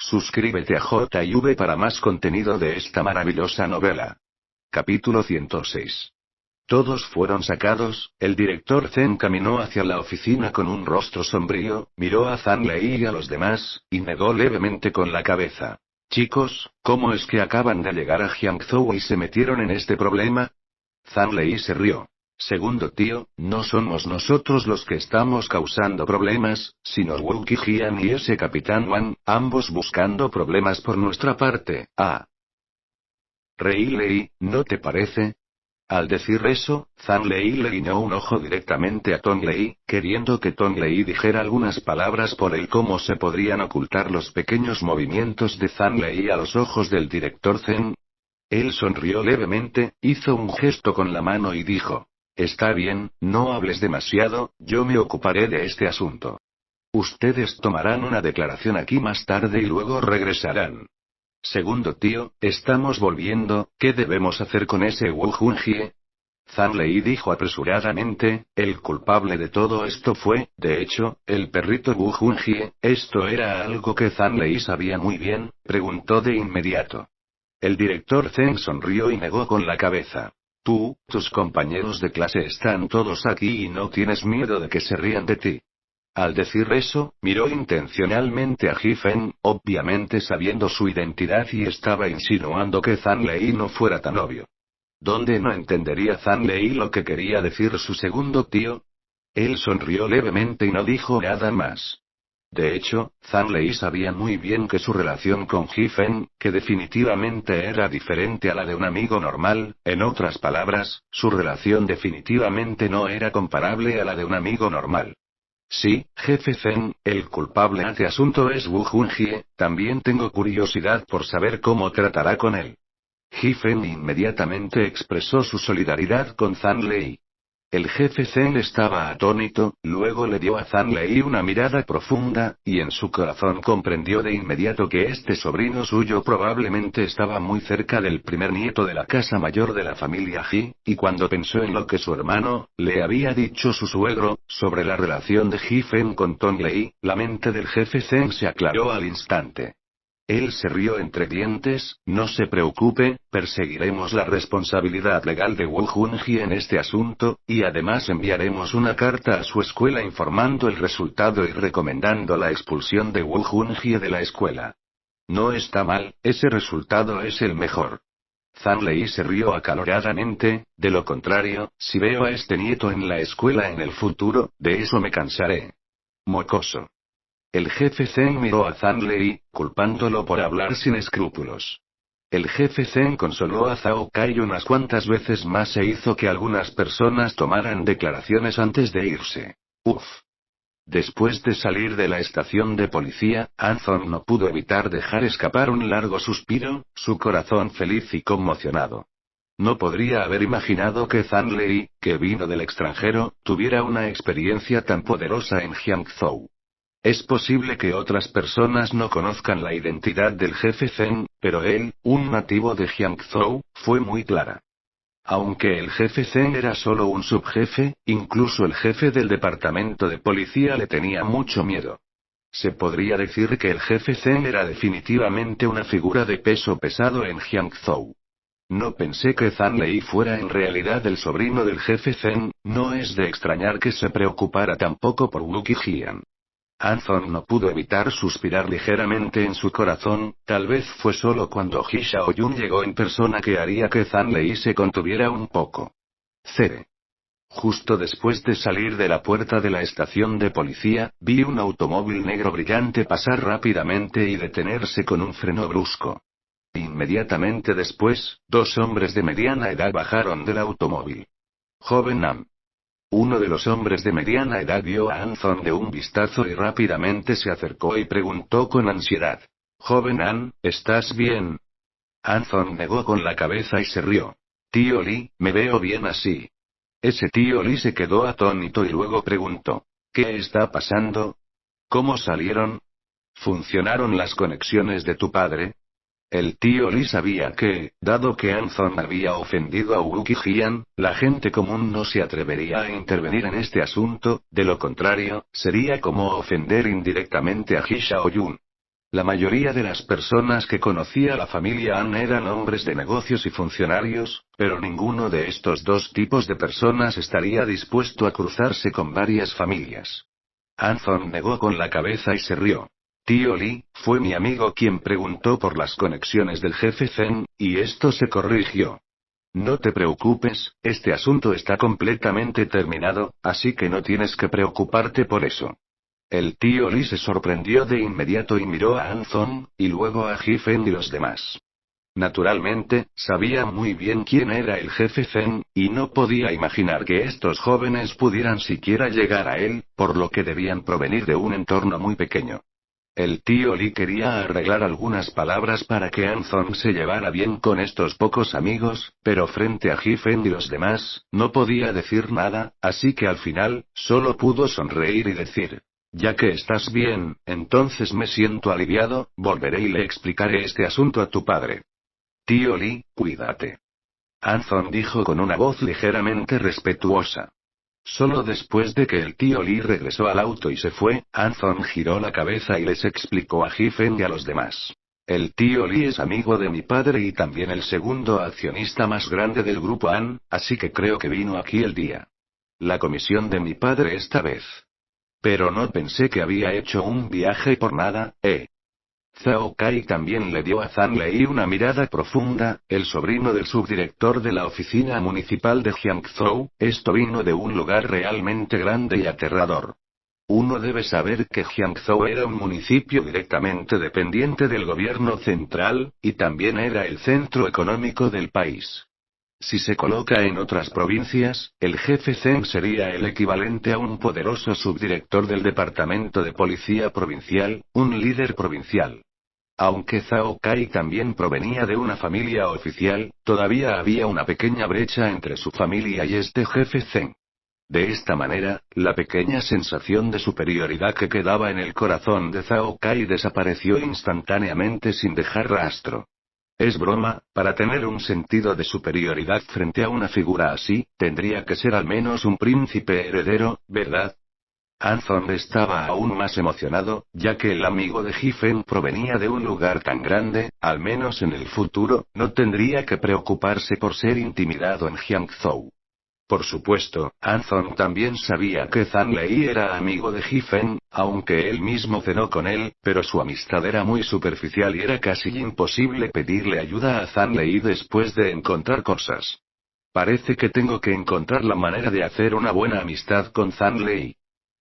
Suscríbete a JV para más contenido de esta maravillosa novela. Capítulo 106. Todos fueron sacados. El director Zen caminó hacia la oficina con un rostro sombrío, miró a Zhang Lei y a los demás, y negó levemente con la cabeza. Chicos, ¿cómo es que acaban de llegar a Jiangzhou y se metieron en este problema? Zhang Lei se rió. Segundo tío, no somos nosotros los que estamos causando problemas, sino Wu Qijian y ese capitán Wang, ambos buscando problemas por nuestra parte. Rei Lei, ¿no te parece? Al decir eso, Zhang Lei le guiñó un ojo directamente a Tong Lei, queriendo que Tong Lei dijera algunas palabras por el cómo se podrían ocultar los pequeños movimientos de Zhang Lei a los ojos del director Zen. Él sonrió levemente, hizo un gesto con la mano y dijo: Está bien, no hables demasiado, yo me ocuparé de este asunto. Ustedes tomarán una declaración aquí más tarde y luego regresarán. Segundo tío, estamos volviendo, ¿qué debemos hacer con ese Wu Junjie? Zhang Lei dijo apresuradamente, el culpable de todo esto fue, de hecho, el perrito Wu Junjie. ¿Esto era algo que Zhang Lei sabía muy bien?, preguntó de inmediato. El director Zen sonrió y negó con la cabeza. Tus compañeros de clase están todos aquí y no tienes miedo de que se rían de ti. Al decir eso, miró intencionalmente a Ji-Fen, obviamente sabiendo su identidad y estaba insinuando que Zhang Lei no fuera tan obvio. ¿Dónde no entendería Zhang Lei lo que quería decir su segundo tío? Él sonrió levemente y no dijo nada más. De hecho, Zhang Lei sabía muy bien que su relación con Ji-Fen, que definitivamente era diferente a la de un amigo normal, en otras palabras, su relación definitivamente no era comparable a la de un amigo normal. Sí, jefe Zen, el culpable de este asunto es Wu Junjie, también tengo curiosidad por saber cómo tratará con él. Ji-Fen inmediatamente expresó su solidaridad con Zhang Lei. El jefe Zen estaba atónito, luego le dio a Zhang Lei una mirada profunda, y en su corazón comprendió de inmediato que este sobrino suyo probablemente estaba muy cerca del primer nieto de la casa mayor de la familia Ji, y cuando pensó en lo que su hermano le había dicho su suegro sobre la relación de Ji-Fen con Tong Lei, la mente del jefe Zen se aclaró al instante. Él se rió entre dientes, no se preocupe, perseguiremos la responsabilidad legal de Wu Junjie en este asunto, y además enviaremos una carta a su escuela informando el resultado y recomendando la expulsión de Wu Junjie de la escuela. No está mal, ese resultado es el mejor. Zhang Lei se rió acaloradamente, de lo contrario, si veo a este nieto en la escuela en el futuro, de eso me cansaré. Mocoso. El jefe Zen miró a Zhang Lei, culpándolo por hablar sin escrúpulos. El jefe Zen consoló a Zhao Kai unas cuantas veces más e hizo que algunas personas tomaran declaraciones antes de irse. Después de salir de la estación de policía, Anson no pudo evitar dejar escapar un largo suspiro, su corazón feliz y conmocionado. No podría haber imaginado que Zhang Lei, que vino del extranjero, tuviera una experiencia tan poderosa en Jiangzhou. Es posible que otras personas no conozcan la identidad del jefe Zen, pero él, un nativo de Jiangzhou, fue muy clara. Aunque el jefe Zen era solo un subjefe, incluso el jefe del departamento de policía le tenía mucho miedo. Se podría decir que el jefe Zen era definitivamente una figura de peso pesado en Jiangzhou. No pensé que Zhang Lei fuera en realidad el sobrino del jefe Zen, no es de extrañar que se preocupara tampoco por Wu Qijian. Anson no pudo evitar suspirar ligeramente en su corazón, tal vez fue solo cuando Ji Xiaoyun llegó en persona que haría que Zhang Lei se contuviera un poco. Justo después de salir de la puerta de la estación de policía, vi un automóvil negro brillante pasar rápidamente y detenerse con un freno brusco. Inmediatamente después, dos hombres de mediana edad bajaron del automóvil. Joven Nam. Uno de los hombres de mediana edad vio a Anson de un vistazo y rápidamente se acercó y preguntó con ansiedad. Joven An, ¿estás bien? Anson negó con la cabeza y se rió. Tío Lee, me veo bien así. Ese tío Lee se quedó atónito y luego preguntó. ¿Qué está pasando? ¿Cómo salieron? ¿Funcionaron las conexiones de tu padre? El tío Lee sabía que, dado que Anson había ofendido a Wu Qijian, la gente común no se atrevería a intervenir en este asunto, de lo contrario, sería como ofender indirectamente a Ji Xiaoyun. La mayoría de las personas que conocía la familia Ann eran hombres de negocios y funcionarios, pero ninguno de estos dos tipos de personas estaría dispuesto a cruzarse con varias familias. Anson negó con la cabeza y se rió. Tío Lee, fue mi amigo quien preguntó por las conexiones del jefe Zen, y esto se corrigió. No te preocupes, este asunto está completamente terminado, así que no tienes que preocuparte por eso. El tío Lee se sorprendió de inmediato y miró a Anson, y luego a Ji-fen y los demás. Naturalmente, sabía muy bien quién era el jefe Zen, y no podía imaginar que estos jóvenes pudieran siquiera llegar a él, por lo que debían provenir de un entorno muy pequeño. El tío Lee quería arreglar algunas palabras para que Anson se llevara bien con estos pocos amigos, pero frente a Ji-fen y los demás, no podía decir nada, así que al final, solo pudo sonreír y decir: ya que estás bien, entonces me siento aliviado, volveré y le explicaré este asunto a tu padre. Tío Lee, cuídate. Anson dijo con una voz ligeramente respetuosa. Solo después de que el tío Lee regresó al auto y se fue, Anson giró la cabeza y les explicó a Ji-fen y a los demás. El tío Lee es amigo de mi padre y también el segundo accionista más grande del grupo Ann, así que creo que vino aquí el día. La comisión de mi padre esta vez. Pero no pensé que había hecho un viaje por nada, ¿eh? Zhao Kai también le dio a Zhang Lei una mirada profunda, el sobrino del subdirector de la oficina municipal de Jiangzhou. Esto vino de un lugar realmente grande y aterrador. Uno debe saber que Jiangzhou era un municipio directamente dependiente del gobierno central, y también era el centro económico del país. Si se coloca en otras provincias, el jefe Zen sería el equivalente a un poderoso subdirector del departamento de policía provincial, un líder provincial. Aunque Zhao Kai también provenía de una familia oficial, todavía había una pequeña brecha entre su familia y este jefe Zen. De esta manera, la pequeña sensación de superioridad que quedaba en el corazón de Zhao Kai desapareció instantáneamente sin dejar rastro. Es broma, para tener un sentido de superioridad frente a una figura así, tendría que ser al menos un príncipe heredero, ¿verdad? Anson estaba aún más emocionado, ya que el amigo de Ji-fen provenía de un lugar tan grande, al menos en el futuro, no tendría que preocuparse por ser intimidado en Jiangzhou. Por supuesto, Anson también sabía que Zhang Lei era amigo de Ji-fen, aunque él mismo cenó con él, pero su amistad era muy superficial y era casi imposible pedirle ayuda a Zhang Lei después de encontrar cosas. Parece que tengo que encontrar la manera de hacer una buena amistad con Zhang Lei.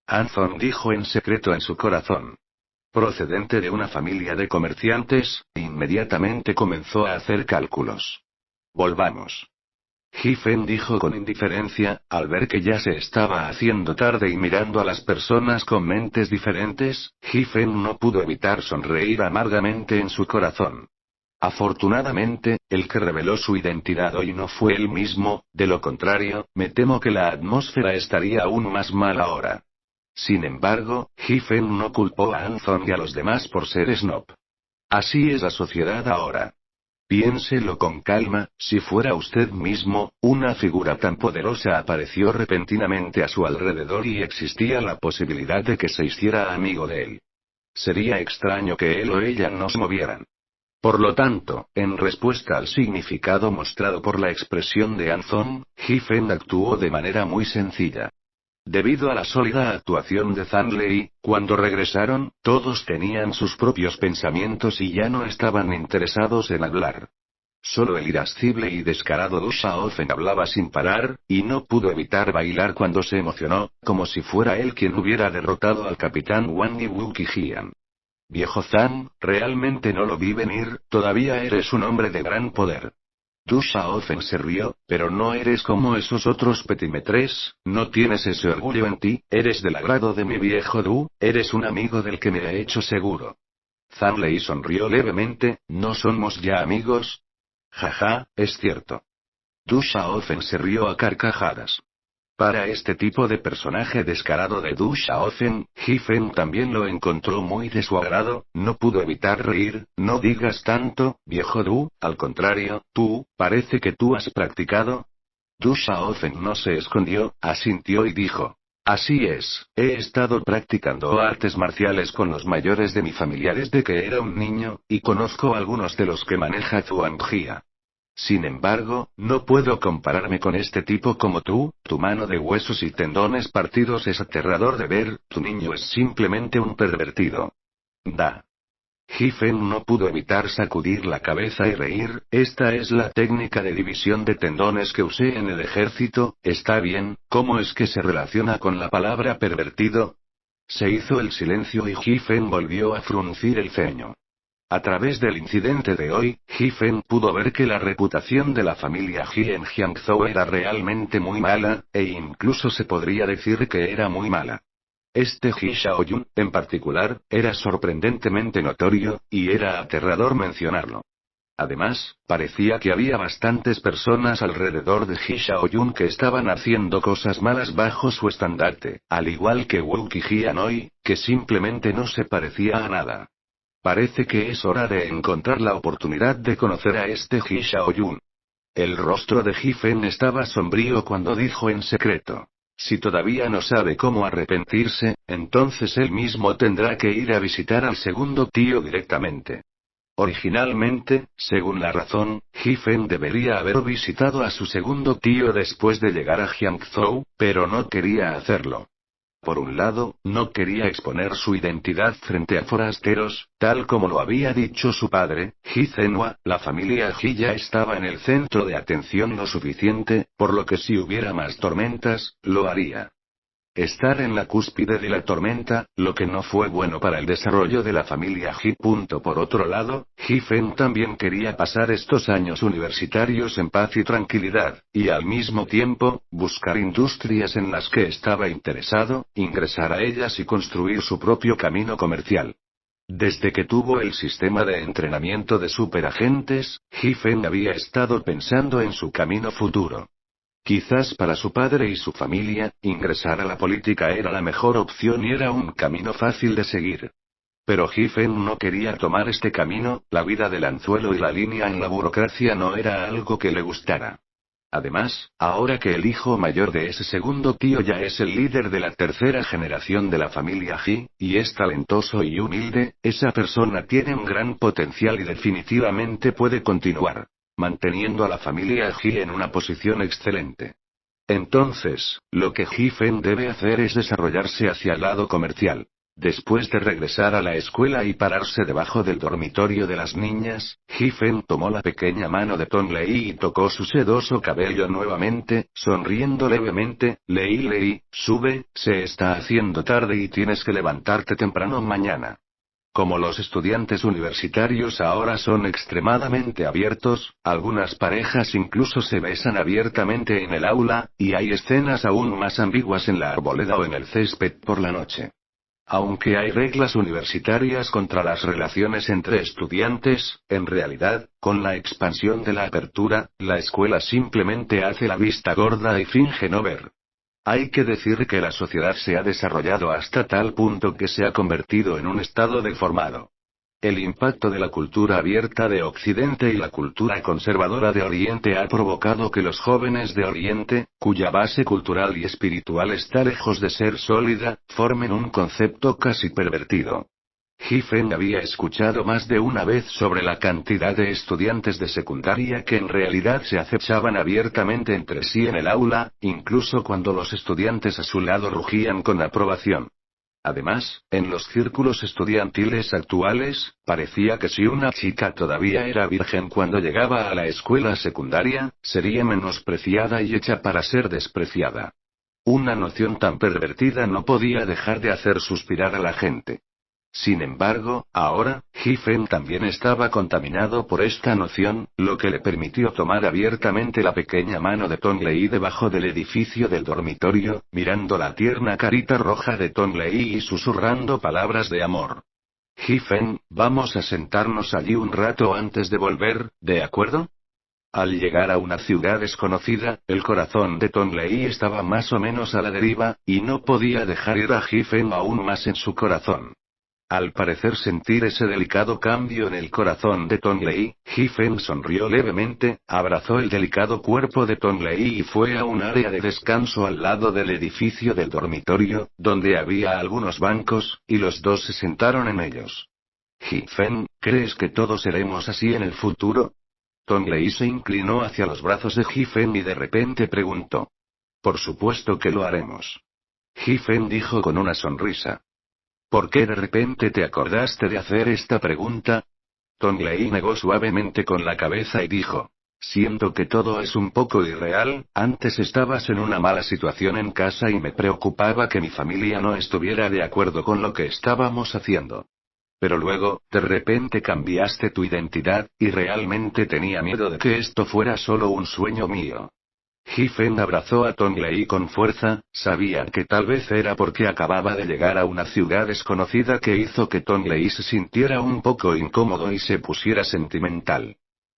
Anson dijo en secreto en su corazón. Procedente de una familia de comerciantes, inmediatamente comenzó a hacer cálculos. Volvamos. Ji-fen dijo con indiferencia, al ver que ya se estaba haciendo tarde y mirando a las personas con mentes diferentes, Ji-fen no pudo evitar sonreír amargamente en su corazón. Afortunadamente, el que reveló su identidad hoy no fue él mismo, de lo contrario, me temo que la atmósfera estaría aún más mal ahora. Sin embargo, Ji-fen no culpó a Anson y a los demás por ser snob. Así es la sociedad ahora. Piénselo con calma, si fuera usted mismo, una figura tan poderosa apareció repentinamente a su alrededor y existía la posibilidad de que se hiciera amigo de él. Sería extraño que él o ella no se movieran. Por lo tanto, en respuesta al significado mostrado por la expresión de Anson, Ji-fen actuó de manera muy sencilla. Debido a la sólida actuación de Zhang Lei, cuando regresaron, todos tenían sus propios pensamientos y ya no estaban interesados en hablar. Solo el irascible y descarado Du Xiaofen hablaba sin parar, y no pudo evitar bailar cuando se emocionó, como si fuera él quien hubiera derrotado al capitán Wang y Wu Qijian. Viejo Zhang, realmente no lo vi venir, todavía eres un hombre de gran poder. Du Xiaofen se rió, pero no eres como esos otros petimetres, no tienes ese orgullo en ti, eres del agrado de mi viejo Du, eres un amigo del que me he hecho seguro. Zhang Lei sonrió levemente, ¿no somos ya amigos? Jaja, es cierto. Du Xiaofen se rió a carcajadas. Para este tipo de personaje descarado de Du Xiaofen, Ji-fen también lo encontró muy de su agrado, no pudo evitar reír, no digas tanto, viejo Du, al contrario, parece que tú has practicado. Du Xiaofen no se escondió, asintió y dijo. Así es, he estado practicando artes marciales con los mayores de mi familia desde que era un niño, y conozco algunos de los que maneja Zhuang Jia. Sin embargo, no puedo compararme con este tipo como tú, tu mano de huesos y tendones partidos es aterrador de ver, tu niño es simplemente un pervertido. Da. Hiffen no pudo evitar sacudir la cabeza y reír. Esta es la técnica de división de tendones que usé en el ejército. Está bien, ¿cómo es que se relaciona con la palabra pervertido? Se hizo el silencio y Hiffen volvió a fruncir el ceño. A través del incidente de hoy, Hiffen pudo ver que la reputación de la familia Ji en Jiangzhou era realmente muy mala, e incluso se podría decir que era muy mala. Este Ji Shaoyun, en particular, era sorprendentemente notorio, y era aterrador mencionarlo. Además, parecía que había bastantes personas alrededor de Ji Shaoyun que estaban haciendo cosas malas bajo su estandarte, al igual que Wu Qijianoi, que simplemente no se parecía a nada. Parece que es hora de encontrar la oportunidad de conocer a este Ji Shaoyun. El rostro de Ji Fen estaba sombrío cuando dijo en secreto. Si todavía no sabe cómo arrepentirse, entonces él mismo tendrá que ir a visitar al segundo tío directamente. Originalmente, según la razón, Ji Fen debería haber visitado a su segundo tío después de llegar a Jiangzhou, pero no quería hacerlo. Por un lado, no quería exponer su identidad frente a forasteros, tal como lo había dicho su padre, Ji Zhenhua. La familia Ji ya estaba en el centro de atención lo suficiente, por lo que si hubiera más tormentas, lo haría. Estar en la cúspide de la tormenta, lo que no fue bueno para el desarrollo de la familia Ji. Por otro lado, Ji Fen también quería pasar estos años universitarios en paz y tranquilidad, y al mismo tiempo, buscar industrias en las que estaba interesado, ingresar a ellas y construir su propio camino comercial. Desde que tuvo el sistema de entrenamiento de superagentes, Ji Fen había estado pensando en su camino futuro. Quizás para su padre y su familia, ingresar a la política era la mejor opción y era un camino fácil de seguir. Pero Ji Fen no quería tomar este camino, la vida del anzuelo y la línea en la burocracia no era algo que le gustara. Además, ahora que el hijo mayor de ese segundo tío ya es el líder de la tercera generación de la familia Ji, y es talentoso y humilde, esa persona tiene un gran potencial y definitivamente puede continuar manteniendo a la familia Ji en una posición excelente. Entonces, lo que Ji Fen debe hacer es desarrollarse hacia el lado comercial. Después de regresar a la escuela y pararse debajo del dormitorio de las niñas, Ji Fen tomó la pequeña mano de Tong Lei y tocó su sedoso cabello nuevamente, sonriendo levemente. Lei, sube, se está haciendo tarde y tienes que levantarte temprano mañana. Como los estudiantes universitarios ahora son extremadamente abiertos, algunas parejas incluso se besan abiertamente en el aula, y hay escenas aún más ambiguas en la arboleda o en el césped por la noche. Aunque hay reglas universitarias contra las relaciones entre estudiantes, en realidad, con la expansión de la apertura, la escuela simplemente hace la vista gorda y finge no ver. Hay que decir que la sociedad se ha desarrollado hasta tal punto que se ha convertido en un estado deformado. El impacto de la cultura abierta de Occidente y la cultura conservadora de Oriente ha provocado que los jóvenes de Oriente, cuya base cultural y espiritual está lejos de ser sólida, formen un concepto casi pervertido. Ji Fen había escuchado más de una vez sobre la cantidad de estudiantes de secundaria que en realidad se acechaban abiertamente entre sí en el aula, incluso cuando los estudiantes a su lado rugían con aprobación. Además, en los círculos estudiantiles actuales, parecía que si una chica todavía era virgen cuando llegaba a la escuela secundaria, sería menospreciada y hecha para ser despreciada. Una noción tan pervertida no podía dejar de hacer suspirar a la gente. Sin embargo, ahora, Ji Fen también estaba contaminado por esta noción, lo que le permitió tomar abiertamente la pequeña mano de Tong Lei debajo del edificio del dormitorio, mirando la tierna carita roja de Tong Lei y susurrando palabras de amor. Ji Fen, vamos a sentarnos allí un rato antes de volver, ¿de acuerdo? Al llegar a una ciudad desconocida, el corazón de Tong Lei estaba más o menos a la deriva, y no podía dejar ir a Ji Fen aún más en su corazón. Al parecer sentir ese delicado cambio en el corazón de Tonglei, Ji-Fen sonrió levemente, abrazó el delicado cuerpo de Tonglei y fue a un área de descanso al lado del edificio del dormitorio, donde había algunos bancos, y los dos se sentaron en ellos. Ji-Fen, ¿crees que todos seremos así en el futuro? Tonglei se inclinó hacia los brazos de Ji-Fen y de repente preguntó. Por supuesto que lo haremos. Ji-Fen dijo con una sonrisa. ¿Por qué de repente te acordaste de hacer esta pregunta? Tonglei negó suavemente con la cabeza y dijo. Siento que todo es un poco irreal, antes estabas en una mala situación en casa y me preocupaba que mi familia no estuviera de acuerdo con lo que estábamos haciendo. Pero luego, de repente cambiaste tu identidad, y realmente tenía miedo de que esto fuera solo un sueño mío. Ji-Fen abrazó a Tonglei con fuerza, sabía que tal vez era porque acababa de llegar a una ciudad desconocida que hizo que Tonglei se sintiera un poco incómodo y se pusiera sentimental.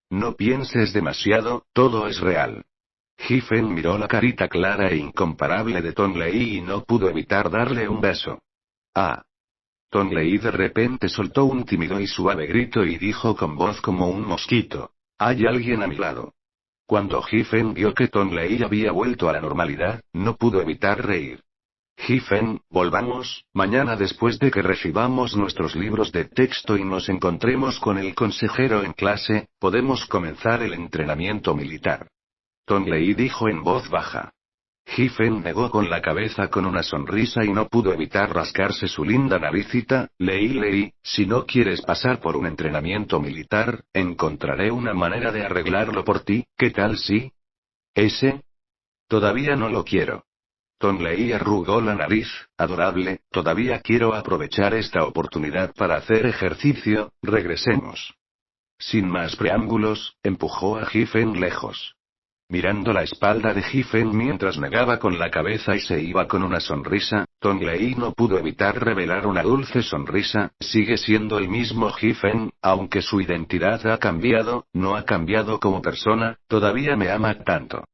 No pienses demasiado, todo es real. Ji-Fen miró la carita clara e incomparable de Tonglei y no pudo evitar darle un beso. Ah. Tonglei de repente soltó un tímido y suave grito y dijo con voz como un mosquito. Hay alguien a mi lado. Cuando Ji-Fen vio que Tonglei había vuelto a la normalidad, no pudo evitar reír. Ji-Fen, volvamos, mañana después de que recibamos nuestros libros de texto y nos encontremos con el consejero en clase, podemos comenzar el entrenamiento militar. Tonglei dijo en voz baja. Ji-Fen negó con la cabeza con una sonrisa y no pudo evitar rascarse su linda naricita. Lei, si no quieres pasar por un entrenamiento militar, encontraré una manera de arreglarlo por ti, ¿qué tal si? ¿Ese? Todavía no lo quiero. Tonglei arrugó la nariz, adorable, todavía quiero aprovechar esta oportunidad para hacer ejercicio, regresemos. Sin más preámbulos, empujó a Ji-Fen lejos. Mirando la espalda de Ji-Fen mientras negaba con la cabeza y se iba con una sonrisa, Tonglei no pudo evitar revelar una dulce sonrisa. Sigue siendo el mismo Ji-Fen, aunque su identidad ha cambiado, no ha cambiado como persona, todavía me ama tanto.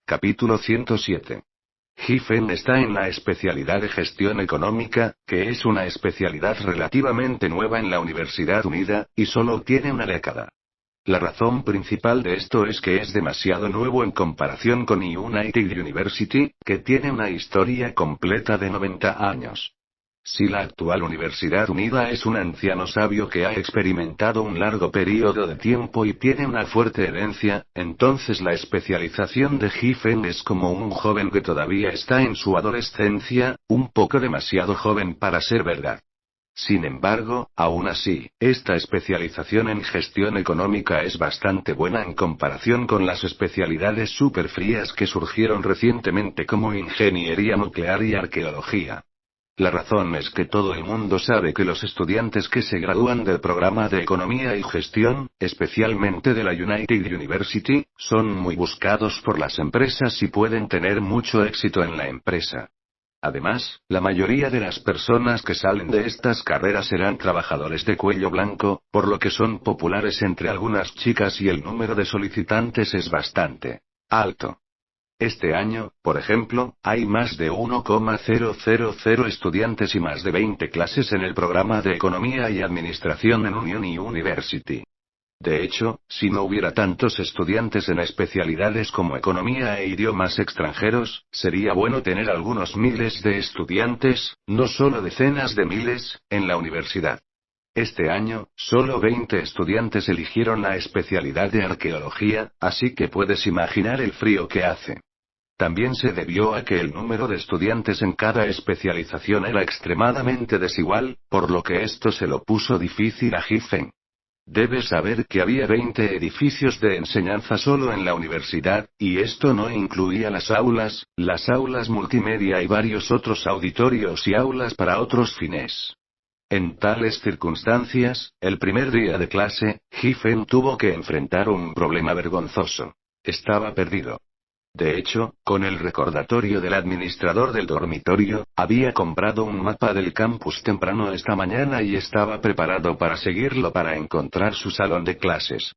Capítulo 107. Ji-Fen está en la especialidad de gestión económica, que es una especialidad relativamente nueva en la Universidad Unida, y solo tiene una década. La razón principal de esto es que es demasiado nuevo en comparación con United University, que tiene una historia completa de 90 años. Si la actual Universidad Unida es un anciano sabio que ha experimentado un largo periodo de tiempo y tiene una fuerte herencia, entonces la especialización de Ji-Fen es como un joven que todavía está en su adolescencia, un poco demasiado joven para ser verdad. Sin embargo, aún así, esta especialización en gestión económica es bastante buena en comparación con las especialidades súper frías que surgieron recientemente como ingeniería nuclear y arqueología. La razón es que todo el mundo sabe que los estudiantes que se gradúan del programa de Economía y Gestión, especialmente de la United University, son muy buscados por las empresas y pueden tener mucho éxito en la empresa. Además, la mayoría de las personas que salen de estas carreras serán trabajadores de cuello blanco, por lo que son populares entre algunas chicas y el número de solicitantes es bastante alto. Este año, por ejemplo, hay más de 1,000 estudiantes y más de 20 clases en el programa de Economía y Administración en Union University. De hecho, si no hubiera tantos estudiantes en especialidades como economía e idiomas extranjeros, sería bueno tener algunos miles de estudiantes, no solo decenas de miles, en la universidad. Este año, solo 20 estudiantes eligieron la especialidad de arqueología, así que puedes imaginar el frío que hace. También se debió a que el número de estudiantes en cada especialización era extremadamente desigual, por lo que esto se lo puso difícil a Ji-Fen. Debes saber que había 20 edificios de enseñanza solo en la universidad, y esto no incluía las aulas multimedia y varios otros auditorios y aulas para otros fines. En tales circunstancias, el primer día de clase, Ji-Fen tuvo que enfrentar un problema vergonzoso. Estaba perdido. De hecho, con el recordatorio del administrador del dormitorio, había comprado un mapa del campus temprano esta mañana y estaba preparado para seguirlo para encontrar su salón de clases.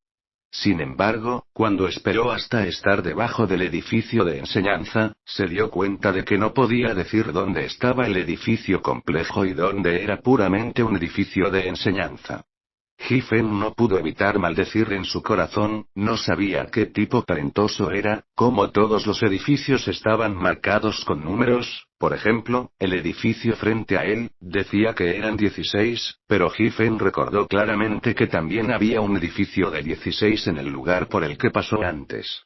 Sin embargo, cuando esperó hasta estar debajo del edificio de enseñanza, se dio cuenta de que no podía decir dónde estaba el edificio complejo y dónde era puramente un edificio de enseñanza. Giffen no pudo evitar maldecir en su corazón, no sabía qué tipo talentoso era, como todos los edificios estaban marcados con números. Por ejemplo, el edificio frente a él, decía que eran 16, pero Giffen recordó claramente que también había un edificio de 16 en el lugar por el que pasó antes.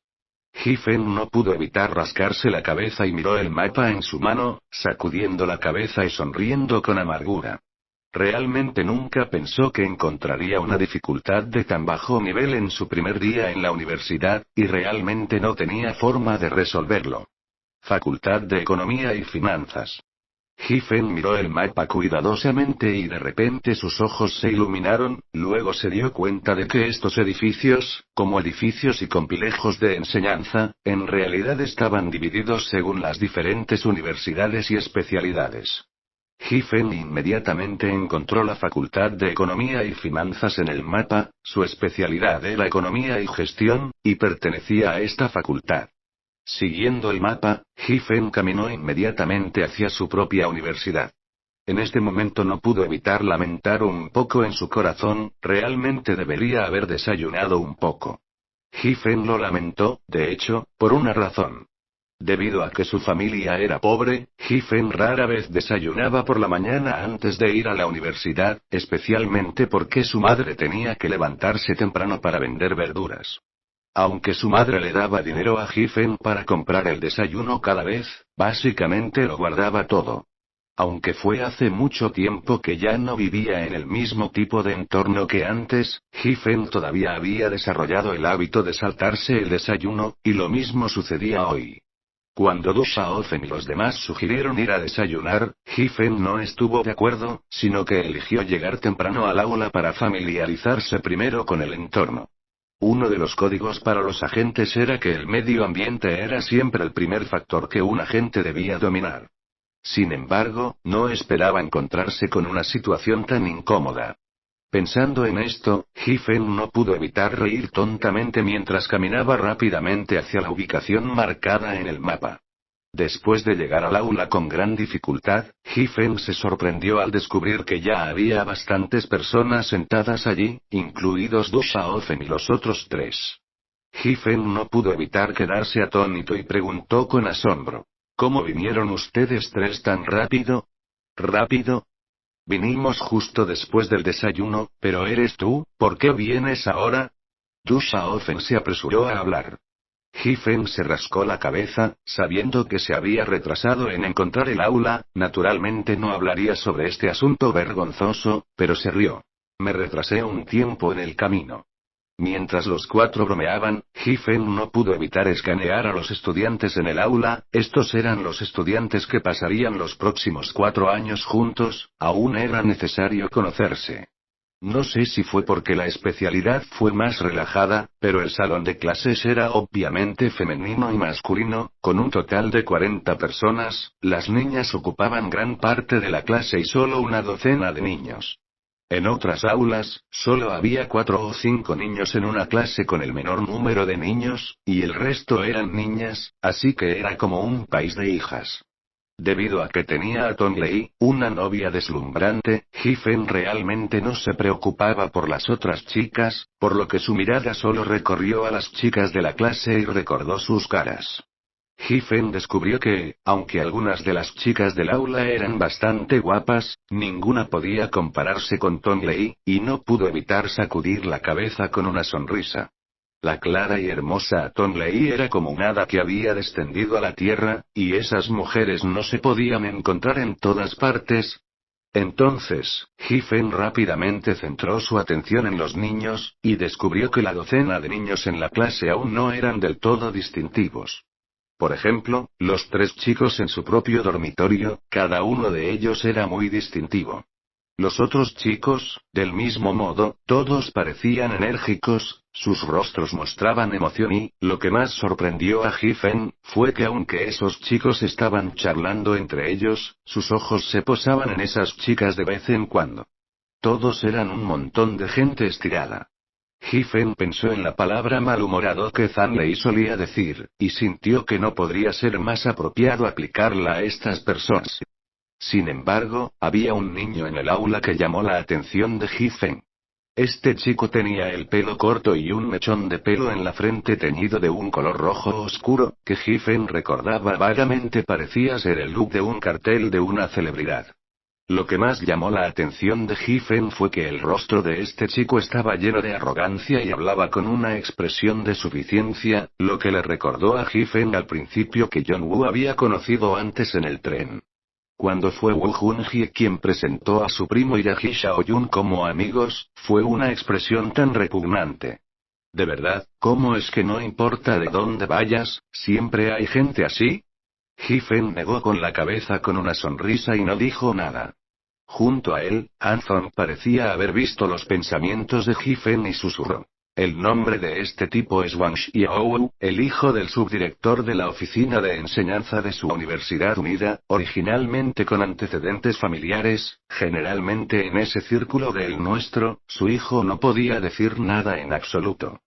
Giffen no pudo evitar rascarse la cabeza y miró el mapa en su mano, sacudiendo la cabeza y sonriendo con amargura. Realmente nunca pensó que encontraría una dificultad de tan bajo nivel en su primer día en la universidad, y realmente no tenía forma de resolverlo. Facultad de Economía y Finanzas. Giffen miró el mapa cuidadosamente y de repente sus ojos se iluminaron, luego se dio cuenta de que estos edificios, como edificios y complejos de enseñanza, en realidad estaban divididos según las diferentes universidades y especialidades. Giffen inmediatamente encontró la Facultad de Economía y Finanzas en el mapa, su especialidad era Economía y Gestión, y pertenecía a esta facultad. Siguiendo el mapa, Giffen caminó inmediatamente hacia su propia universidad. En este momento no pudo evitar lamentar un poco en su corazón, realmente debería haber desayunado un poco. Giffen lo lamentó, de hecho, por una razón. Debido a que su familia era pobre, Giffen rara vez desayunaba por la mañana antes de ir a la universidad, especialmente porque su madre tenía que levantarse temprano para vender verduras. Aunque su madre le daba dinero a Giffen para comprar el desayuno cada vez, básicamente lo guardaba todo. Aunque fue hace mucho tiempo que ya no vivía en el mismo tipo de entorno que antes, Giffen todavía había desarrollado el hábito de saltarse el desayuno, y lo mismo sucedía hoy. Cuando Du Xiaofen y los demás sugirieron ir a desayunar, Giffen no estuvo de acuerdo, sino que eligió llegar temprano al aula para familiarizarse primero con el entorno. Uno de los códigos para los agentes era que el medio ambiente era siempre el primer factor que un agente debía dominar. Sin embargo, no esperaba encontrarse con una situación tan incómoda. Pensando en esto, Giffen no pudo evitar reír tontamente mientras caminaba rápidamente hacia la ubicación marcada en el mapa. Después de llegar al aula con gran dificultad, Giffen se sorprendió al descubrir que ya había bastantes personas sentadas allí, incluidos Du Xiaofen y los otros tres. Giffen no pudo evitar quedarse atónito y preguntó con asombro: ¿Cómo vinieron ustedes tres tan rápido? ¿Rápido? Vinimos justo después del desayuno, pero eres tú, ¿por qué vienes ahora? Du Xiaofen se apresuró a hablar. Giffen se rascó la cabeza, sabiendo que se había retrasado en encontrar el aula, naturalmente no hablaría sobre este asunto vergonzoso, pero se rió. Me retrasé un tiempo en el camino. Mientras los cuatro bromeaban, Giffen no pudo evitar escanear a los estudiantes en el aula. Estos eran los estudiantes que pasarían los próximos 4 años juntos, aún era necesario conocerse. No sé si fue porque la especialidad fue más relajada, pero el salón de clases era obviamente femenino y masculino, con un total de 40 personas, las niñas ocupaban gran parte de la clase y solo una docena de niños. En otras aulas, solo había 4 o 5 niños en una clase con el menor número de niños, y el resto eran niñas, así que era como un país de hijas. Debido a que tenía a Tong Lei, una novia deslumbrante, Giffen realmente no se preocupaba por las otras chicas, por lo que su mirada solo recorrió a las chicas de la clase y recordó sus caras. Giffen descubrió que, aunque algunas de las chicas del aula eran bastante guapas, ninguna podía compararse con Tong Lei, y no pudo evitar sacudir la cabeza con una sonrisa. La clara y hermosa Tong Lei era como un hada que había descendido a la tierra, y esas mujeres no se podían encontrar en todas partes. Entonces, Giffen rápidamente centró su atención en los niños, y descubrió que la docena de niños en la clase aún no eran del todo distintivos. Por ejemplo, los 3 chicos en su propio dormitorio, cada uno de ellos era muy distintivo. Los otros chicos, del mismo modo, todos parecían enérgicos, sus rostros mostraban emoción y, lo que más sorprendió a Giffen, fue que aunque esos chicos estaban charlando entre ellos, sus ojos se posaban en esas chicas de vez en cuando. Todos eran un montón de gente estirada. Hiffen pensó en la palabra malhumorado que Zanley solía decir, y sintió que no podría ser más apropiado aplicarla a estas personas. Sin embargo, había un niño en el aula que llamó la atención de Hiffen. Este chico tenía el pelo corto y un mechón de pelo en la frente teñido de un color rojo oscuro, que Hiffen recordaba vagamente parecía ser el look de un cartel de una celebridad. Lo que más llamó la atención de Hiffen fue que el rostro de este chico estaba lleno de arrogancia y hablaba con una expresión de suficiencia, lo que le recordó a Hiffen al principio que John Woo había conocido antes en el tren. Cuando fue Woo Junji quien presentó a su primo Iraji Shaoyun como amigos, fue una expresión tan repugnante. ¿De verdad, cómo es que no importa de dónde vayas, siempre hay gente así? Hiffen negó con la cabeza con una sonrisa y no dijo nada. Junto a él, Anson parecía haber visto los pensamientos de Hiffen y susurró. El nombre de este tipo es Wang Xiaowu, el hijo del subdirector de la oficina de enseñanza de su Universidad Unida, originalmente con antecedentes familiares, generalmente en ese círculo del nuestro, su hijo no podía decir nada en absoluto.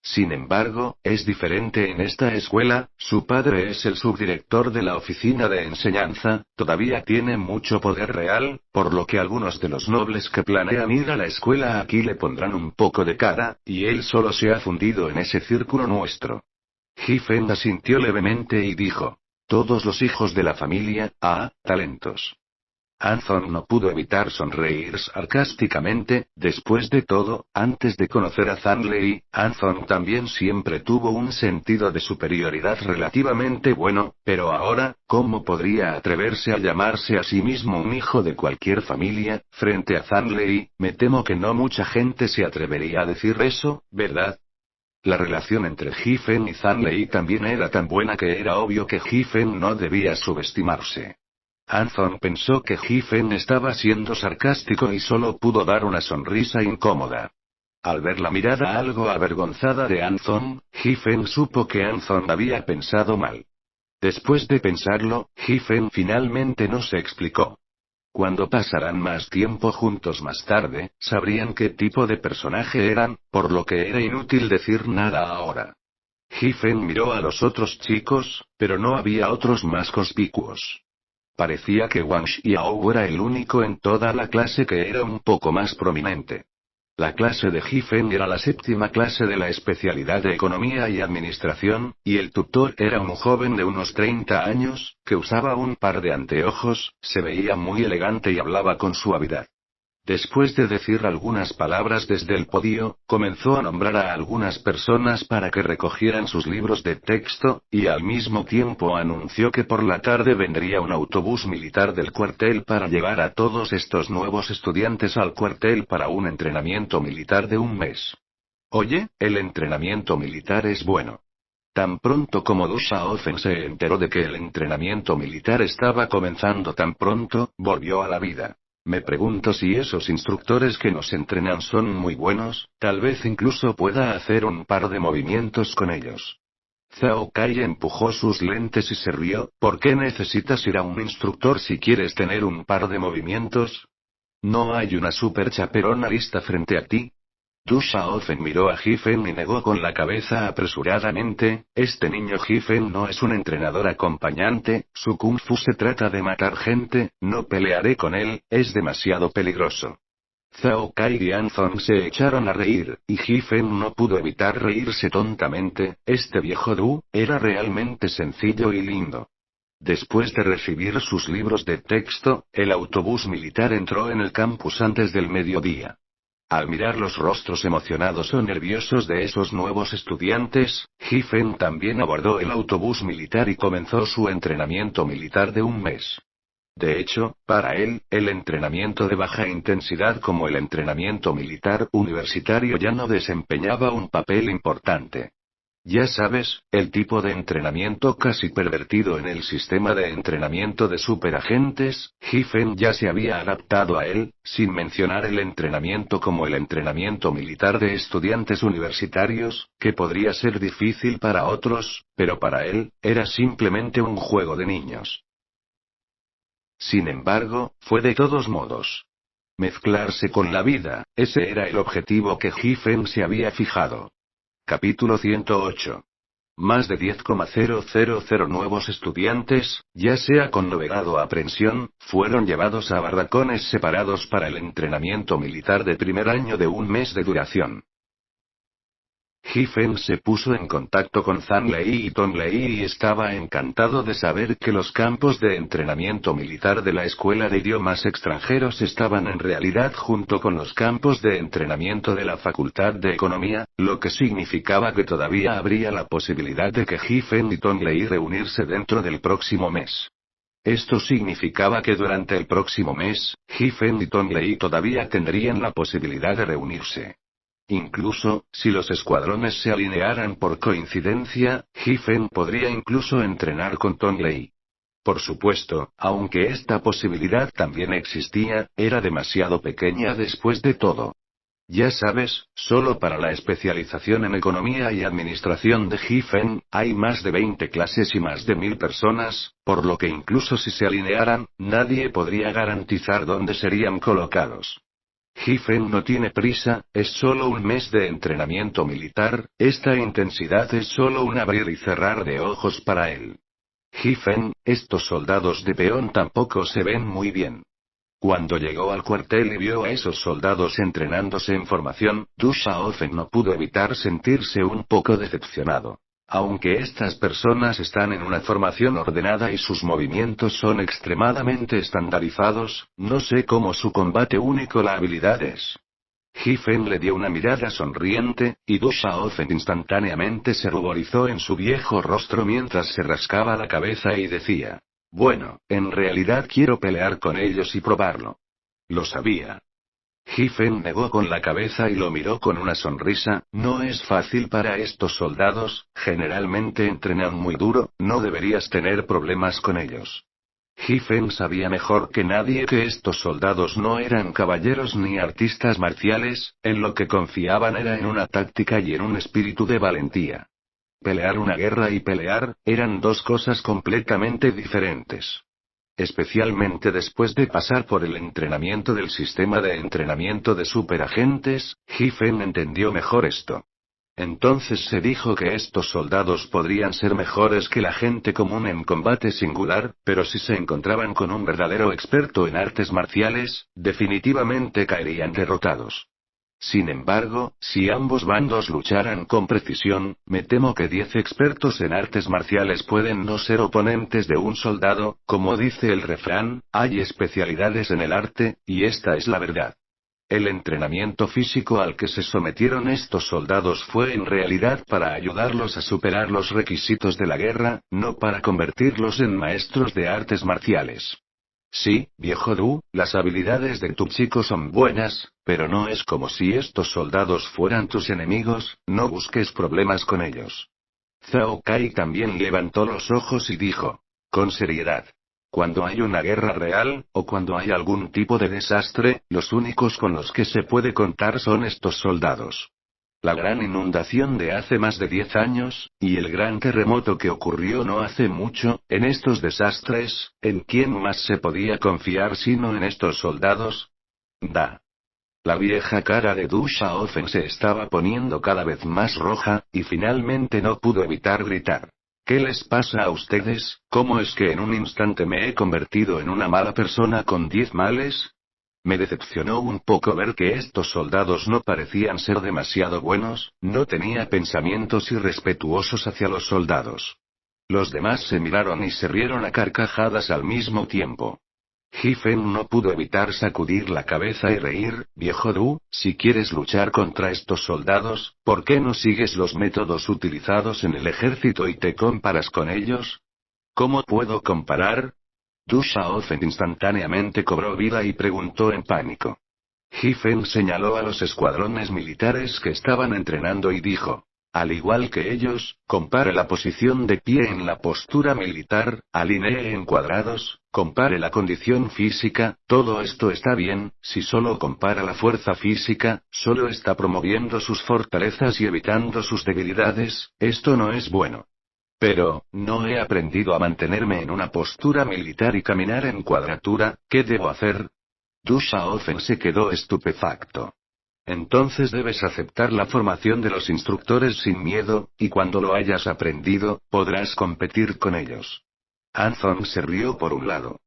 Sin embargo, es diferente en esta escuela, su padre es el subdirector de la oficina de enseñanza, todavía tiene mucho poder real, por lo que algunos de los nobles que planean ir a la escuela aquí le pondrán un poco de cara, y él solo se ha fundido en ese círculo nuestro. Hiffen asintió levemente y dijo. Todos los hijos de la familia, talentos. Anson no pudo evitar sonreír sarcásticamente, después de todo, antes de conocer a Zanley, Anson también siempre tuvo un sentido de superioridad relativamente bueno, pero ahora, ¿cómo podría atreverse a llamarse a sí mismo un hijo de cualquier familia, frente a Zanley? Me temo que no mucha gente se atrevería a decir eso, ¿verdad? La relación entre Hiffen y Zanley también era tan buena que era obvio que Hiffen no debía subestimarse. Anson pensó que Hiffen estaba siendo sarcástico y solo pudo dar una sonrisa incómoda. Al ver la mirada algo avergonzada de Anson, Hiffen supo que Anson había pensado mal. Después de pensarlo, Hiffen finalmente no se explicó. Cuando pasaran más tiempo juntos más tarde, sabrían qué tipo de personaje eran, por lo que era inútil decir nada ahora. Hiffen miró a los otros chicos, pero no había otros más conspicuos. Parecía que Wang Xiao era el único en toda la clase que era un poco más prominente. La clase de Hiffen era la séptima clase de la especialidad de Economía y Administración, y el tutor era un joven de unos 30 años, que usaba un par de anteojos, se veía muy elegante y hablaba con suavidad. Después de decir algunas palabras desde el podio, comenzó a nombrar a algunas personas para que recogieran sus libros de texto, y al mismo tiempo anunció que por la tarde vendría un autobús militar del cuartel para llevar a todos estos nuevos estudiantes al cuartel para un entrenamiento militar de un mes. Oye, el entrenamiento militar es bueno. Tan pronto como Du Xiaofen se enteró de que el entrenamiento militar estaba comenzando tan pronto, volvió a la vida. Me pregunto si esos instructores que nos entrenan son muy buenos, tal vez incluso pueda hacer un par de movimientos con ellos. Zhao Kai empujó sus lentes y se rió. ¿Por qué necesitas ir a un instructor si quieres tener un par de movimientos? ¿No hay una super chaperona lista frente a ti? Du Xiaofen miró a Hiffen y negó con la cabeza apresuradamente. Este niño Hiffen no es un entrenador acompañante, su kung fu se trata de matar gente, no pelearé con él, es demasiado peligroso. Zhao Kai y Anson se echaron a reír, y Hiffen no pudo evitar reírse tontamente. Este viejo Du era realmente sencillo y lindo. Después de recibir sus libros de texto, el autobús militar entró en el campus antes del mediodía. Al mirar los rostros emocionados o nerviosos de esos nuevos estudiantes, Hiffen también abordó el autobús militar y comenzó su entrenamiento militar de un mes. De hecho, para él, el entrenamiento de baja intensidad como el entrenamiento militar universitario ya no desempeñaba un papel importante. Ya sabes, el tipo de entrenamiento casi pervertido en el sistema de entrenamiento de superagentes, Hiffen ya se había adaptado a él, sin mencionar el entrenamiento como el entrenamiento militar de estudiantes universitarios, que podría ser difícil para otros, pero para él, era simplemente un juego de niños. Sin embargo, fue de todos modos. Mezclarse con la vida, ese era el objetivo que Giffen se había fijado. Capítulo 108. Más de 10,000 nuevos estudiantes, ya sea con novedad o aprensión, fueron llevados a barracones separados para el entrenamiento militar de primer año de un mes de duración. Giffen se puso en contacto con Zhang Lei y Tong Lei y estaba encantado de saber que los campos de entrenamiento militar de la Escuela de Idiomas Extranjeros estaban en realidad junto con los campos de entrenamiento de la Facultad de Economía, lo que significaba que todavía habría la posibilidad de que Giffen y Tong Lei reunirse dentro del próximo mes. Esto significaba que durante el próximo mes, Giffen y Tong Lei todavía tendrían la posibilidad de reunirse. Incluso, si los escuadrones se alinearan por coincidencia, Giffen podría incluso entrenar con Tong Lei. Por supuesto, aunque esta posibilidad también existía, era demasiado pequeña después de todo. Ya sabes, solo para la especialización en economía y administración de Giffen, hay más de 20 clases y más de 1000 personas, por lo que incluso si se alinearan, nadie podría garantizar dónde serían colocados. Giffen no tiene prisa, es solo un mes de entrenamiento militar, esta intensidad es solo un abrir y cerrar de ojos para él. Giffen, estos soldados de peón tampoco se ven muy bien. Cuando llegó al cuartel y vio a esos soldados entrenándose en formación, Du Xiaofen no pudo evitar sentirse un poco decepcionado. Aunque estas personas están en una formación ordenada y sus movimientos son extremadamente estandarizados, no sé cómo su combate único la habilidad es. Giffen le dio una mirada sonriente, y Du Xiaofen instantáneamente se ruborizó en su viejo rostro mientras se rascaba la cabeza y decía: bueno, en realidad quiero pelear con ellos y probarlo. Lo sabía. Giffen negó con la cabeza y lo miró con una sonrisa. No es fácil para estos soldados, generalmente entrenan muy duro, no deberías tener problemas con ellos. Giffen sabía mejor que nadie que estos soldados no eran caballeros ni artistas marciales, en lo que confiaban era en una táctica y en un espíritu de valentía. Pelear una guerra y pelear, eran dos cosas completamente diferentes. Especialmente después de pasar por el entrenamiento del sistema de entrenamiento de superagentes, Giffen entendió mejor esto. Entonces se dijo que estos soldados podrían ser mejores que la gente común en combate singular, pero si se encontraban con un verdadero experto en artes marciales, definitivamente caerían derrotados. Sin embargo, si ambos bandos lucharan con precisión, me temo que 10 expertos en artes marciales pueden no ser oponentes de un soldado. Como dice el refrán, hay especialidades en el arte, y esta es la verdad. El entrenamiento físico al que se sometieron estos soldados fue en realidad para ayudarlos a superar los requisitos de la guerra, no para convertirlos en maestros de artes marciales. Sí, viejo Du, las habilidades de tu chico son buenas, pero no es como si estos soldados fueran tus enemigos, no busques problemas con ellos. Zhao Kai también levantó los ojos y dijo, con seriedad: cuando hay una guerra real, o cuando hay algún tipo de desastre, los únicos con los que se puede contar son estos soldados. La gran inundación de hace más de 10 años, y el gran terremoto que ocurrió no hace mucho, en estos desastres, ¿en quién más se podía confiar sino en estos soldados? Da. La vieja cara de Du Xiaofen se estaba poniendo cada vez más roja, y finalmente no pudo evitar gritar. ¿Qué les pasa a ustedes? ¿Cómo es que en un instante me he convertido en una mala persona con 10 males? Me decepcionó un poco ver que estos soldados no parecían ser demasiado buenos, no tenía pensamientos irrespetuosos hacia los soldados. Los demás se miraron y se rieron a carcajadas al mismo tiempo. Giffen no pudo evitar sacudir la cabeza y reír. Viejo Du, si quieres luchar contra estos soldados, ¿por qué no sigues los métodos utilizados en el ejército y te comparas con ellos? ¿Cómo puedo comparar? Du Xiaofen instantáneamente cobró vida y preguntó en pánico. Giffen señaló a los escuadrones militares que estaban entrenando y dijo: al igual que ellos, compare la posición de pie en la postura militar, alinee en cuadrados, compare la condición física, todo esto está bien. Si solo compara la fuerza física, solo está promoviendo sus fortalezas y evitando sus debilidades, esto no es bueno. Pero, no he aprendido a mantenerme en una postura militar y caminar en cuadratura. ¿Qué debo hacer? Du Xiaofen se quedó estupefacto. Entonces debes aceptar la formación de los instructores sin miedo, y cuando lo hayas aprendido, podrás competir con ellos. Anson se rió por un lado.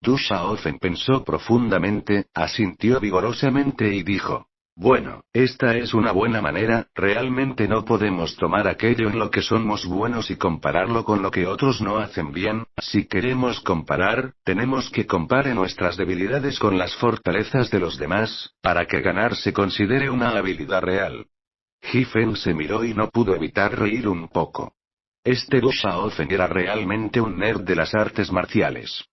Du Xiaofen pensó profundamente, asintió vigorosamente y dijo: bueno, esta es una buena manera, realmente no podemos tomar aquello en lo que somos buenos y compararlo con lo que otros no hacen bien. Si queremos comparar, tenemos que comparar nuestras debilidades con las fortalezas de los demás, para que ganar se considere una habilidad real. Hiffen se miró y no pudo evitar reír un poco. Este Du Xiaofen era realmente un nerd de las artes marciales.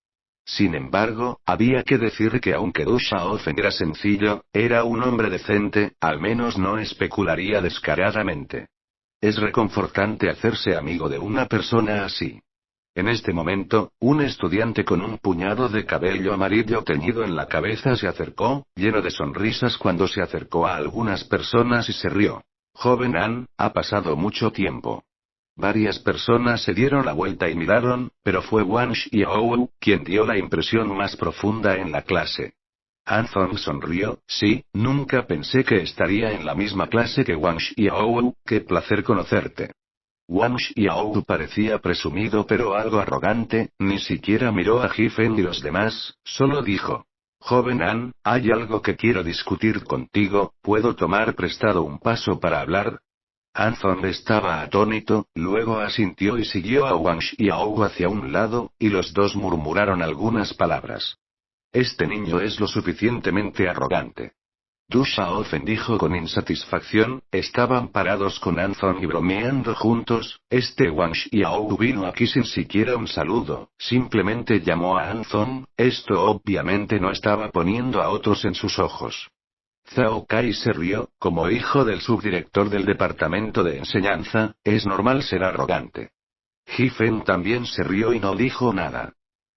Sin embargo, había que decir que aunque Du Xiaofen era sencillo, era un hombre decente, al menos no especularía descaradamente. Es reconfortante hacerse amigo de una persona así. En este momento, un estudiante con un puñado de cabello amarillo teñido en la cabeza se acercó, lleno de sonrisas cuando se acercó a algunas personas y se rió. Joven An, ha pasado mucho tiempo. Varias personas se dieron la vuelta y miraron, pero fue Wang Xiaowu quien dio la impresión más profunda en la clase. Anson sonrió: sí, nunca pensé que estaría en la misma clase que Wang Xiaowu, qué placer conocerte. Wang Xiaowu parecía presumido pero algo arrogante, ni siquiera miró a Hiffen y los demás, solo dijo: joven An, hay algo que quiero discutir contigo, ¿puedo tomar prestado un paso para hablar? Anson estaba atónito, luego asintió y siguió a Wang Xiaowu hacia un lado, y los dos murmuraron algunas palabras. Este niño es lo suficientemente arrogante. Du Xiaofen dijo con insatisfacción, estaban parados con Anson y bromeando juntos. Este Wang Xiaowu vino aquí sin siquiera un saludo, simplemente llamó a Anson, esto obviamente no estaba poniendo a otros en sus ojos. Zhao Kai se rió: como hijo del subdirector del departamento de enseñanza, es normal ser arrogante. Hiffen también se rió y no dijo nada.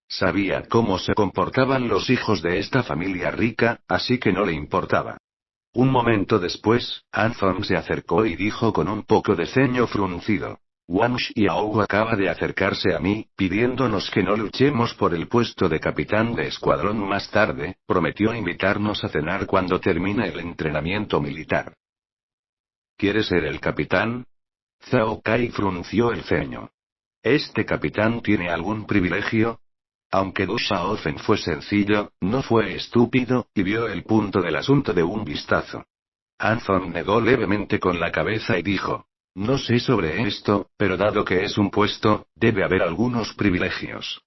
Sabía cómo se comportaban los hijos de esta familia rica, así que no le importaba. Un momento después, Anson se acercó y dijo con un poco de ceño fruncido: Wang Xiaowu acaba de acercarse a mí, pidiéndonos que no luchemos por el puesto de capitán de escuadrón más tarde, prometió invitarnos a cenar cuando termine el entrenamiento militar. ¿Quieres ser el capitán? Zhao Kai frunció el ceño. ¿Este capitán tiene algún privilegio? Aunque Du Xiaofen fue sencillo, no fue estúpido, y vio el punto del asunto de un vistazo. Anson negó levemente con la cabeza y dijo: no sé sobre esto, pero dado que es un puesto, debe haber algunos privilegios.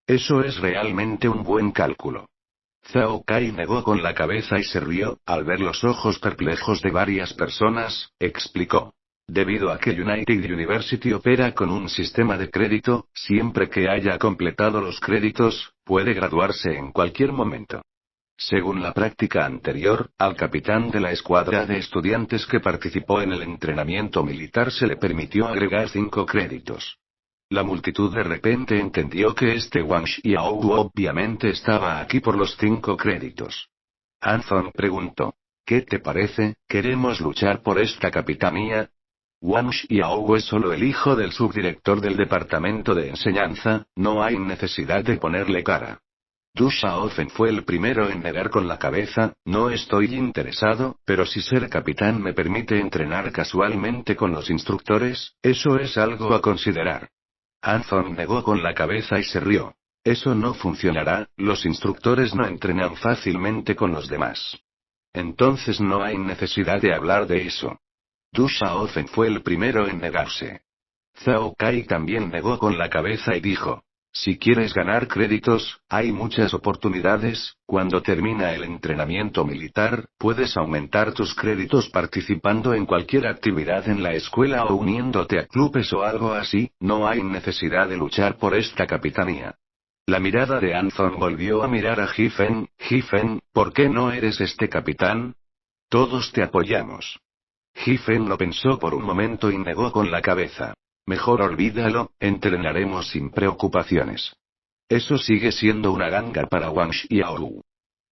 Eso es realmente un buen cálculo. Zhao Kai negó con la cabeza y se rió, al ver los ojos perplejos de varias personas, explicó: debido a que United University opera con un sistema de crédito, siempre que haya completado los créditos, puede graduarse en cualquier momento. Según la práctica anterior, al capitán de la escuadra de estudiantes que participó en el entrenamiento militar se le permitió agregar 5 créditos. La multitud de repente entendió que este Wang Xiaowu obviamente estaba aquí por los 5 créditos. Anson preguntó: ¿qué te parece? ¿Queremos luchar por esta capitanía? Wang Xiaowu es solo el hijo del subdirector del departamento de enseñanza, no hay necesidad de ponerle cara. Du Xiaofen fue el primero en negar con la cabeza: no estoy interesado, pero si ser capitán me permite entrenar casualmente con los instructores, eso es algo a considerar. Anson negó con la cabeza y se rió. Eso no funcionará, los instructores no entrenan fácilmente con los demás. Entonces no hay necesidad de hablar de eso. Du Xiaofen fue el primero en negarse. Zhao Kai también negó con la cabeza y dijo: si quieres ganar créditos, hay muchas oportunidades. Cuando termina el entrenamiento militar, puedes aumentar tus créditos participando en cualquier actividad en la escuela o uniéndote a clubes o algo así, no hay necesidad de luchar por esta capitanía. La mirada de Anson volvió a mirar a Hiffen: Hiffen, ¿por qué no eres este capitán? Todos te apoyamos. Hiffen lo pensó por un momento y negó con la cabeza. Mejor olvídalo, entrenaremos sin preocupaciones. Eso sigue siendo una ganga para Wang Xiaowu.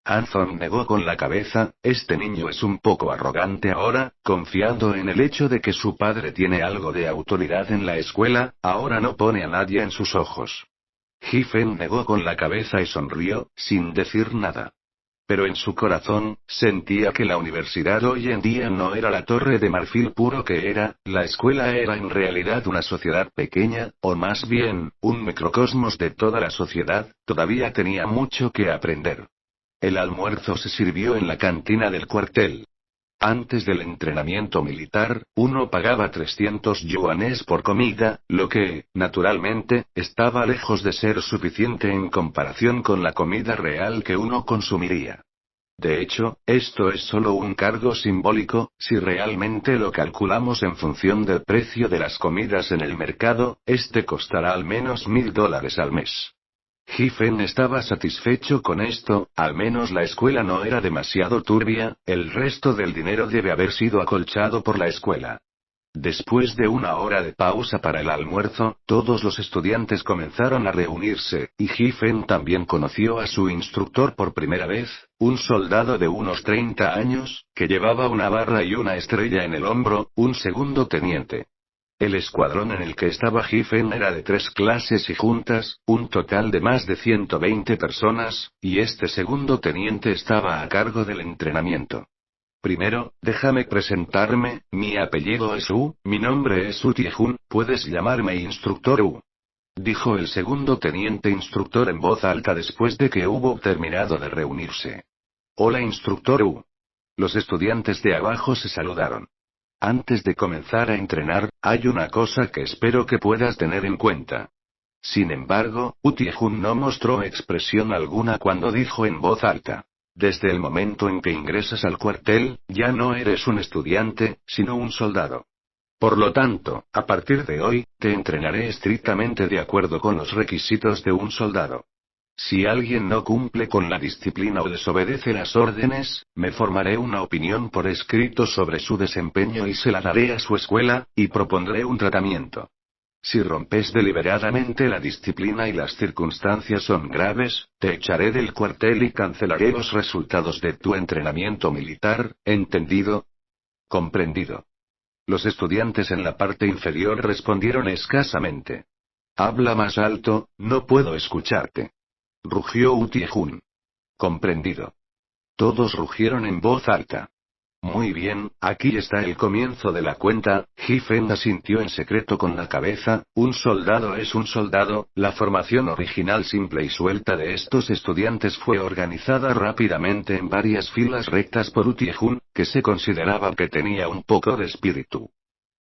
Anson negó con la cabeza: este niño es un poco arrogante ahora, confiando en el hecho de que su padre tiene algo de autoridad en la escuela, ahora no pone a nadie en sus ojos. Hiffen negó con la cabeza y sonrió, sin decir nada. Pero en su corazón, sentía que la universidad hoy en día no era la Torre de Marfil puro que era, la escuela era en realidad una sociedad pequeña, o más bien, un microcosmos de toda la sociedad, todavía tenía mucho que aprender. El almuerzo se sirvió en la cantina del cuartel. Antes del entrenamiento militar, uno pagaba 300 yuanes por comida, lo que, naturalmente, estaba lejos de ser suficiente en comparación con la comida real que uno consumiría. De hecho, esto es solo un cargo simbólico, si realmente lo calculamos en función del precio de las comidas en el mercado, este costará al menos $1000 al mes. Giffen estaba satisfecho con esto, al menos la escuela no era demasiado turbia, el resto del dinero debe haber sido acolchado por la escuela. Después de una hora de pausa para el almuerzo, todos los estudiantes comenzaron a reunirse, y Giffen también conoció a su instructor por primera vez, un soldado de unos 30 años, que llevaba una barra y una estrella en el hombro, un segundo teniente. El escuadrón en el que estaba Giffen era de 3 clases y juntas, un total de más de 120 personas, y este segundo teniente estaba a cargo del entrenamiento. Primero, déjame presentarme, mi apellido es Wu, mi nombre es Wu Tie-jun, puedes llamarme instructor Wu. Dijo el segundo teniente instructor en voz alta después de que hubo terminado de reunirse. Hola instructor Wu. Los estudiantes de abajo se saludaron. Antes de comenzar a entrenar, hay una cosa que espero que puedas tener en cuenta. Sin embargo, Wu Tie-jun no mostró expresión alguna cuando dijo en voz alta. Desde el momento en que ingresas al cuartel, ya no eres un estudiante, sino un soldado. Por lo tanto, a partir de hoy, te entrenaré estrictamente de acuerdo con los requisitos de un soldado. Si alguien no cumple con la disciplina o desobedece las órdenes, me formaré una opinión por escrito sobre su desempeño y se la daré a su escuela, y propondré un tratamiento. Si rompes deliberadamente la disciplina y las circunstancias son graves, te echaré del cuartel y cancelaré los resultados de tu entrenamiento militar, ¿entendido? Comprendido. Los estudiantes en la parte inferior respondieron escasamente. Habla más alto, no puedo escucharte. Rugió Wu Tie-jun. Comprendido. Todos rugieron en voz alta. Muy bien, aquí está el comienzo de la cuenta. Giffen asintió en secreto con la cabeza. Un soldado es un soldado. La formación original simple y suelta de estos estudiantes fue organizada rápidamente en varias filas rectas por Wu Tie-jun, que se consideraba que tenía un poco de espíritu.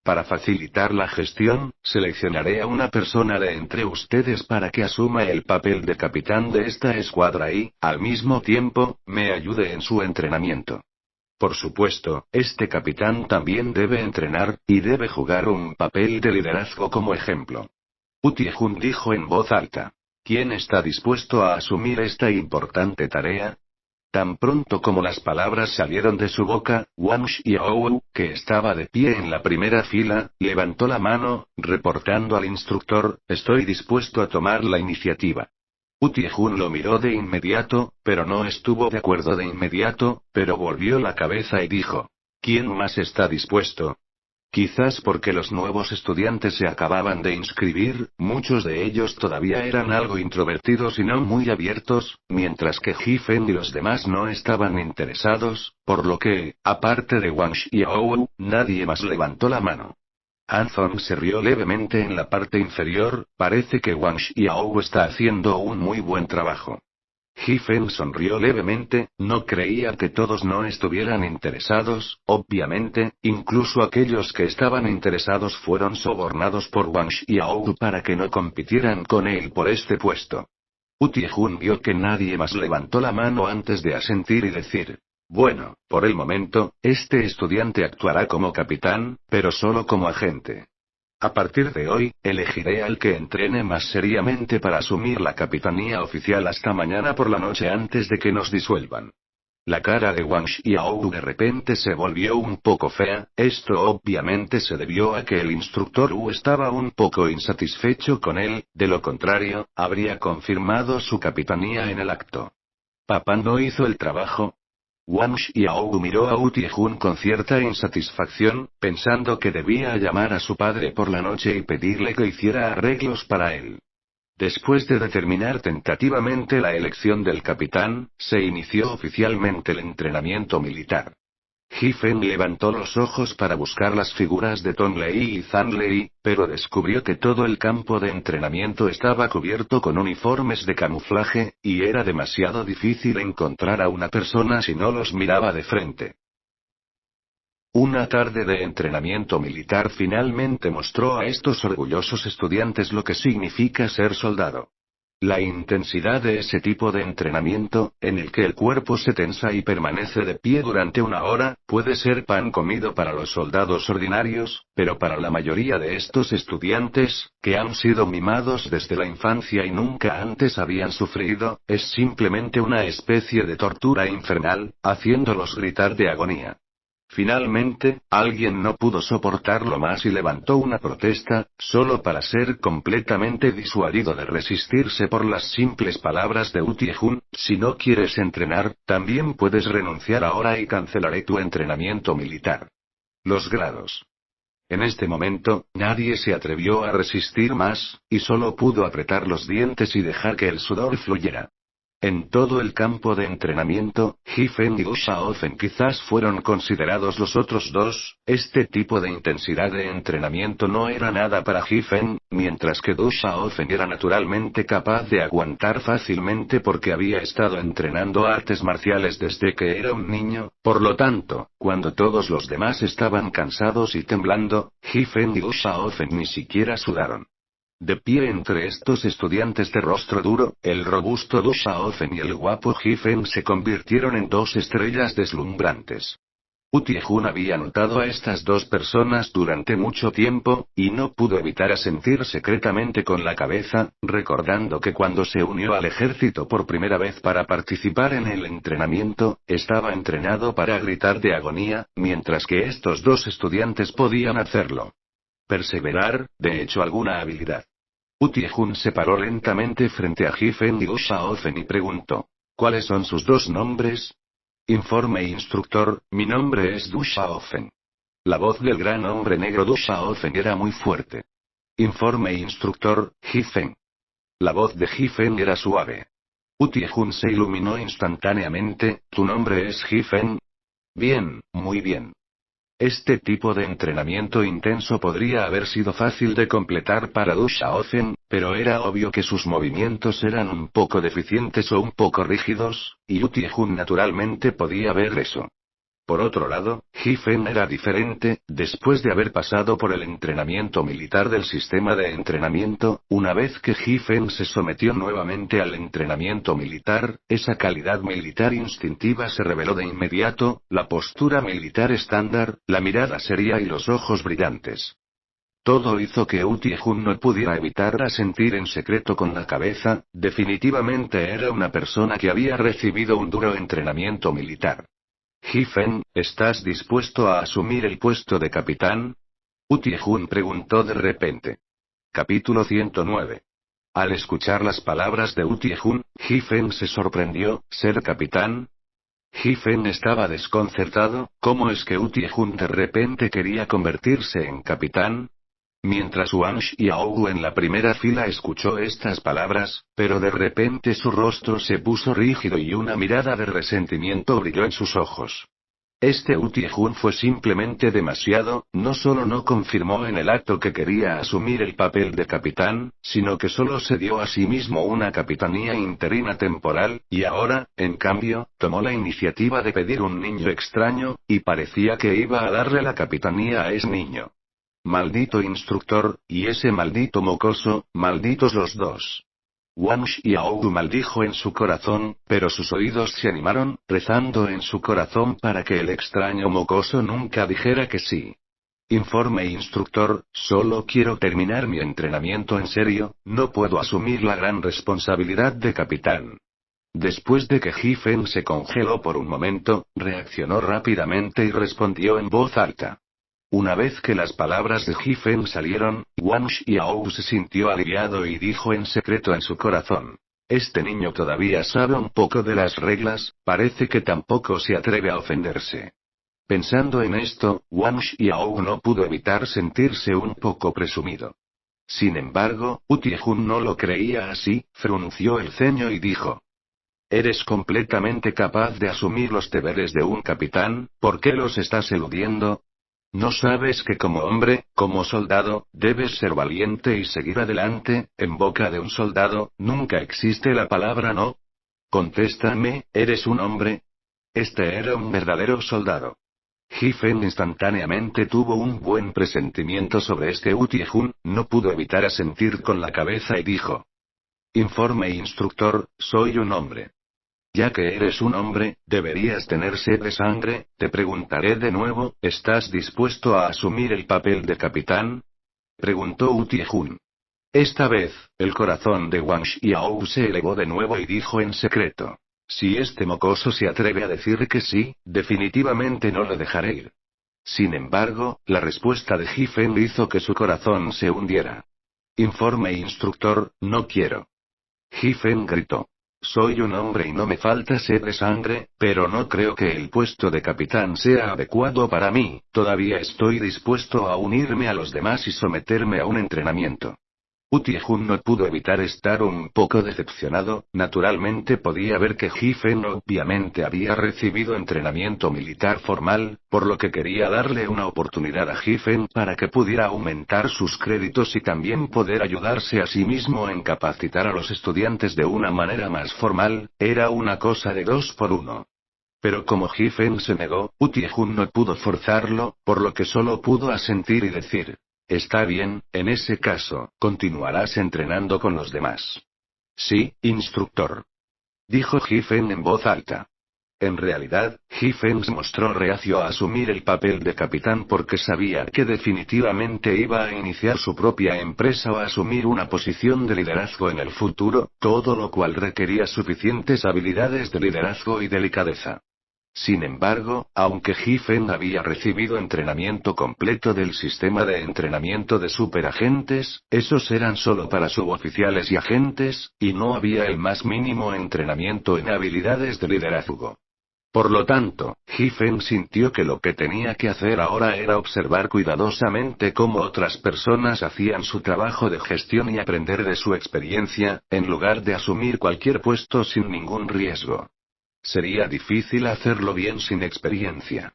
Para facilitar la gestión, seleccionaré a una persona de entre ustedes para que asuma el papel de capitán de esta escuadra y, al mismo tiempo, me ayude en su entrenamiento. Por supuesto, este capitán también debe entrenar, y debe jugar un papel de liderazgo como ejemplo. Wu Tie-jun dijo en voz alta. ¿Quién está dispuesto a asumir esta importante tarea? Tan pronto como las palabras salieron de su boca, Wang Xiaowu, que estaba de pie en la primera fila, levantó la mano, reportando al instructor, estoy dispuesto a tomar la iniciativa. Wu Tie-jun lo miró de inmediato, pero no estuvo de acuerdo de inmediato, pero volvió la cabeza y dijo, ¿quién más está dispuesto? Quizás porque los nuevos estudiantes se acababan de inscribir, muchos de ellos todavía eran algo introvertidos y no muy abiertos, mientras que Giffen y los demás no estaban interesados, por lo que, aparte de Wang Xiaowu, nadie más levantó la mano. Anthony se rió levemente en la parte inferior, parece que Wang Xiaowu está haciendo un muy buen trabajo. Giffen sonrió levemente, no creía que todos no estuvieran interesados, obviamente, incluso aquellos que estaban interesados fueron sobornados por Wang Xiaowu para que no compitieran con él por este puesto. Wu Tie-jun vio que nadie más levantó la mano antes de asentir y decir, bueno, por el momento, este estudiante actuará como capitán, pero solo como agente. A partir de hoy, elegiré al que entrene más seriamente para asumir la capitanía oficial hasta mañana por la noche antes de que nos disuelvan. La cara de Wang Xiaowu de repente se volvió un poco fea, esto obviamente se debió a que el instructor Wu estaba un poco insatisfecho con él, de lo contrario, habría confirmado su capitanía en el acto. ¿Papá no hizo el trabajo? Wang Xiaowu miró a Wu Tie-jun con cierta insatisfacción, pensando que debía llamar a su padre por la noche y pedirle que hiciera arreglos para él. Después de determinar tentativamente la elección del capitán, se inició oficialmente el entrenamiento militar. Ji Fen levantó los ojos para buscar las figuras de Tong Lei y Zhang Lei, pero descubrió que todo el campo de entrenamiento estaba cubierto con uniformes de camuflaje, y era demasiado difícil encontrar a una persona si no los miraba de frente. Una tarde de entrenamiento militar finalmente mostró a estos orgullosos estudiantes lo que significa ser soldado. La intensidad de ese tipo de entrenamiento, en el que el cuerpo se tensa y permanece de pie durante una hora, puede ser pan comido para los soldados ordinarios, pero para la mayoría de estos estudiantes, que han sido mimados desde la infancia y nunca antes habían sufrido, es simplemente una especie de tortura infernal, haciéndolos gritar de agonía. Finalmente, alguien no pudo soportarlo más y levantó una protesta, solo para ser completamente disuadido de resistirse por las simples palabras de Utiejun: si no quieres entrenar, también puedes renunciar ahora y cancelaré tu entrenamiento militar. Los grados. En este momento, nadie se atrevió a resistir más, y solo pudo apretar los dientes y dejar que el sudor fluyera. En todo el campo de entrenamiento, Ji Fen y Du Xiaofen quizás fueron considerados los otros dos. Este tipo de intensidad de entrenamiento no era nada para Ji Fen, mientras que Du Xiaofen era naturalmente capaz de aguantar fácilmente porque había estado entrenando artes marciales desde que era un niño. Por lo tanto, cuando todos los demás estaban cansados y temblando, Ji Fen y Du Xiaofen ni siquiera sudaron. De pie entre estos estudiantes de rostro duro, el robusto Du Xiaofen y el guapo Ji Fen se convirtieron en dos estrellas deslumbrantes. Utiejun había notado a estas dos personas durante mucho tiempo, y no pudo evitar asentir secretamente con la cabeza, recordando que cuando se unió al ejército por primera vez para participar en el entrenamiento, estaba entrenado para gritar de agonía, mientras que estos dos estudiantes podían hacerlo. Perseverar, de hecho alguna habilidad. Utiejun se paró lentamente frente a Ji Fen y Du Xiaofen y preguntó: ¿cuáles son sus dos nombres? Informe instructor, mi nombre es Du Xiaofen. La voz del gran hombre negro Du Xiaofen era muy fuerte. Informe instructor, Ji Fen. La voz de Ji Fen era suave. Utiejun se iluminó instantáneamente: ¿tu nombre es Ji Fen? Bien, muy bien. Este tipo de entrenamiento intenso podría haber sido fácil de completar para Du Xiaofen, pero era obvio que sus movimientos eran un poco deficientes o un poco rígidos, y Utiejun naturalmente podía ver eso. Por otro lado, Ji Fen era diferente. Después de haber pasado por el entrenamiento militar del sistema de entrenamiento, una vez que Ji Fen se sometió nuevamente al entrenamiento militar, esa calidad militar instintiva se reveló de inmediato: la postura militar estándar, la mirada seria y los ojos brillantes. Todo hizo que Utiejun no pudiera evitar asentir en secreto con la cabeza. Definitivamente era una persona que había recibido un duro entrenamiento militar. Ji Fen, ¿estás dispuesto a asumir el puesto de capitán? Utiejun preguntó de repente. Capítulo 109. Al escuchar las palabras de Utiejun, Ji Fen se sorprendió: ¿ser capitán? Ji Fen estaba desconcertado: ¿cómo es que Utiejun de repente quería convertirse en capitán? Mientras Wang Xiaogu en la primera fila escuchó estas palabras, pero de repente su rostro se puso rígido y una mirada de resentimiento brilló en sus ojos. Este Utiejun fue simplemente demasiado. No solo no confirmó en el acto que quería asumir el papel de capitán, sino que solo se dio a sí mismo una capitanía interina temporal, y ahora, en cambio, tomó la iniciativa de pedir un niño extraño, y parecía que iba a darle la capitanía a ese niño. Maldito instructor, y ese maldito mocoso, malditos los dos. Wang Xiaogu maldijo en su corazón, pero sus oídos se animaron, rezando en su corazón para que el extraño mocoso nunca dijera que sí. Informe instructor, solo quiero terminar mi entrenamiento en serio, no puedo asumir la gran responsabilidad de capitán. Después de que Ji Fen se congeló por un momento, reaccionó rápidamente y respondió en voz alta. Una vez que las palabras de Ji Fen salieron, Wang Xiaogu se sintió aliviado y dijo en secreto en su corazón: este niño todavía sabe un poco de las reglas, parece que tampoco se atreve a ofenderse. Pensando en esto, Wang Xiaogu no pudo evitar sentirse un poco presumido. Sin embargo, Utiejun no lo creía así, frunció el ceño y dijo. Eres completamente capaz de asumir los deberes de un capitán, ¿por qué los estás eludiendo? ¿No sabes que como hombre, como soldado, debes ser valiente y seguir adelante? En boca de un soldado, nunca existe la palabra no. Contéstame, ¿eres un hombre? Este era un verdadero soldado. Hiffen instantáneamente tuvo un buen presentimiento sobre este Utiejun, no pudo evitar asentir con la cabeza y dijo. Informe instructor, soy un hombre. Ya que eres un hombre, deberías tener sed de sangre, te preguntaré de nuevo, ¿estás dispuesto a asumir el papel de capitán? Preguntó Utiejun. Esta vez, el corazón de Wang Xiao se elevó de nuevo y dijo en secreto. Si este mocoso se atreve a decir que sí, definitivamente no le dejaré ir. Sin embargo, la respuesta de Hiffen hizo que su corazón se hundiera. Informe instructor, no quiero. Hiffen gritó. Soy un hombre y no me falta sed de sangre, pero no creo que el puesto de capitán sea adecuado para mí, todavía estoy dispuesto a unirme a los demás y someterme a un entrenamiento. Utiejun no pudo evitar estar un poco decepcionado, naturalmente podía ver que Hiffen obviamente había recibido entrenamiento militar formal, por lo que quería darle una oportunidad a Hiffen para que pudiera aumentar sus créditos y también poder ayudarse a sí mismo en capacitar a los estudiantes de una manera más formal, era una cosa de 2 por 1. Pero como Hiffen se negó, Utiejun no pudo forzarlo, por lo que solo pudo asentir y decir. Está bien, en ese caso, continuarás entrenando con los demás. Sí, instructor. Dijo Hiffen en voz alta. En realidad, Hiffen se mostró reacio a asumir el papel de capitán porque sabía que definitivamente iba a iniciar su propia empresa o a asumir una posición de liderazgo en el futuro, todo lo cual requería suficientes habilidades de liderazgo y delicadeza. Sin embargo, aunque Hiffen había recibido entrenamiento completo del sistema de entrenamiento de superagentes, esos eran solo para suboficiales y agentes, y no había el más mínimo entrenamiento en habilidades de liderazgo. Por lo tanto, Hiffen sintió que lo que tenía que hacer ahora era observar cuidadosamente cómo otras personas hacían su trabajo de gestión y aprender de su experiencia, en lugar de asumir cualquier puesto sin ningún riesgo. Sería difícil hacerlo bien sin experiencia.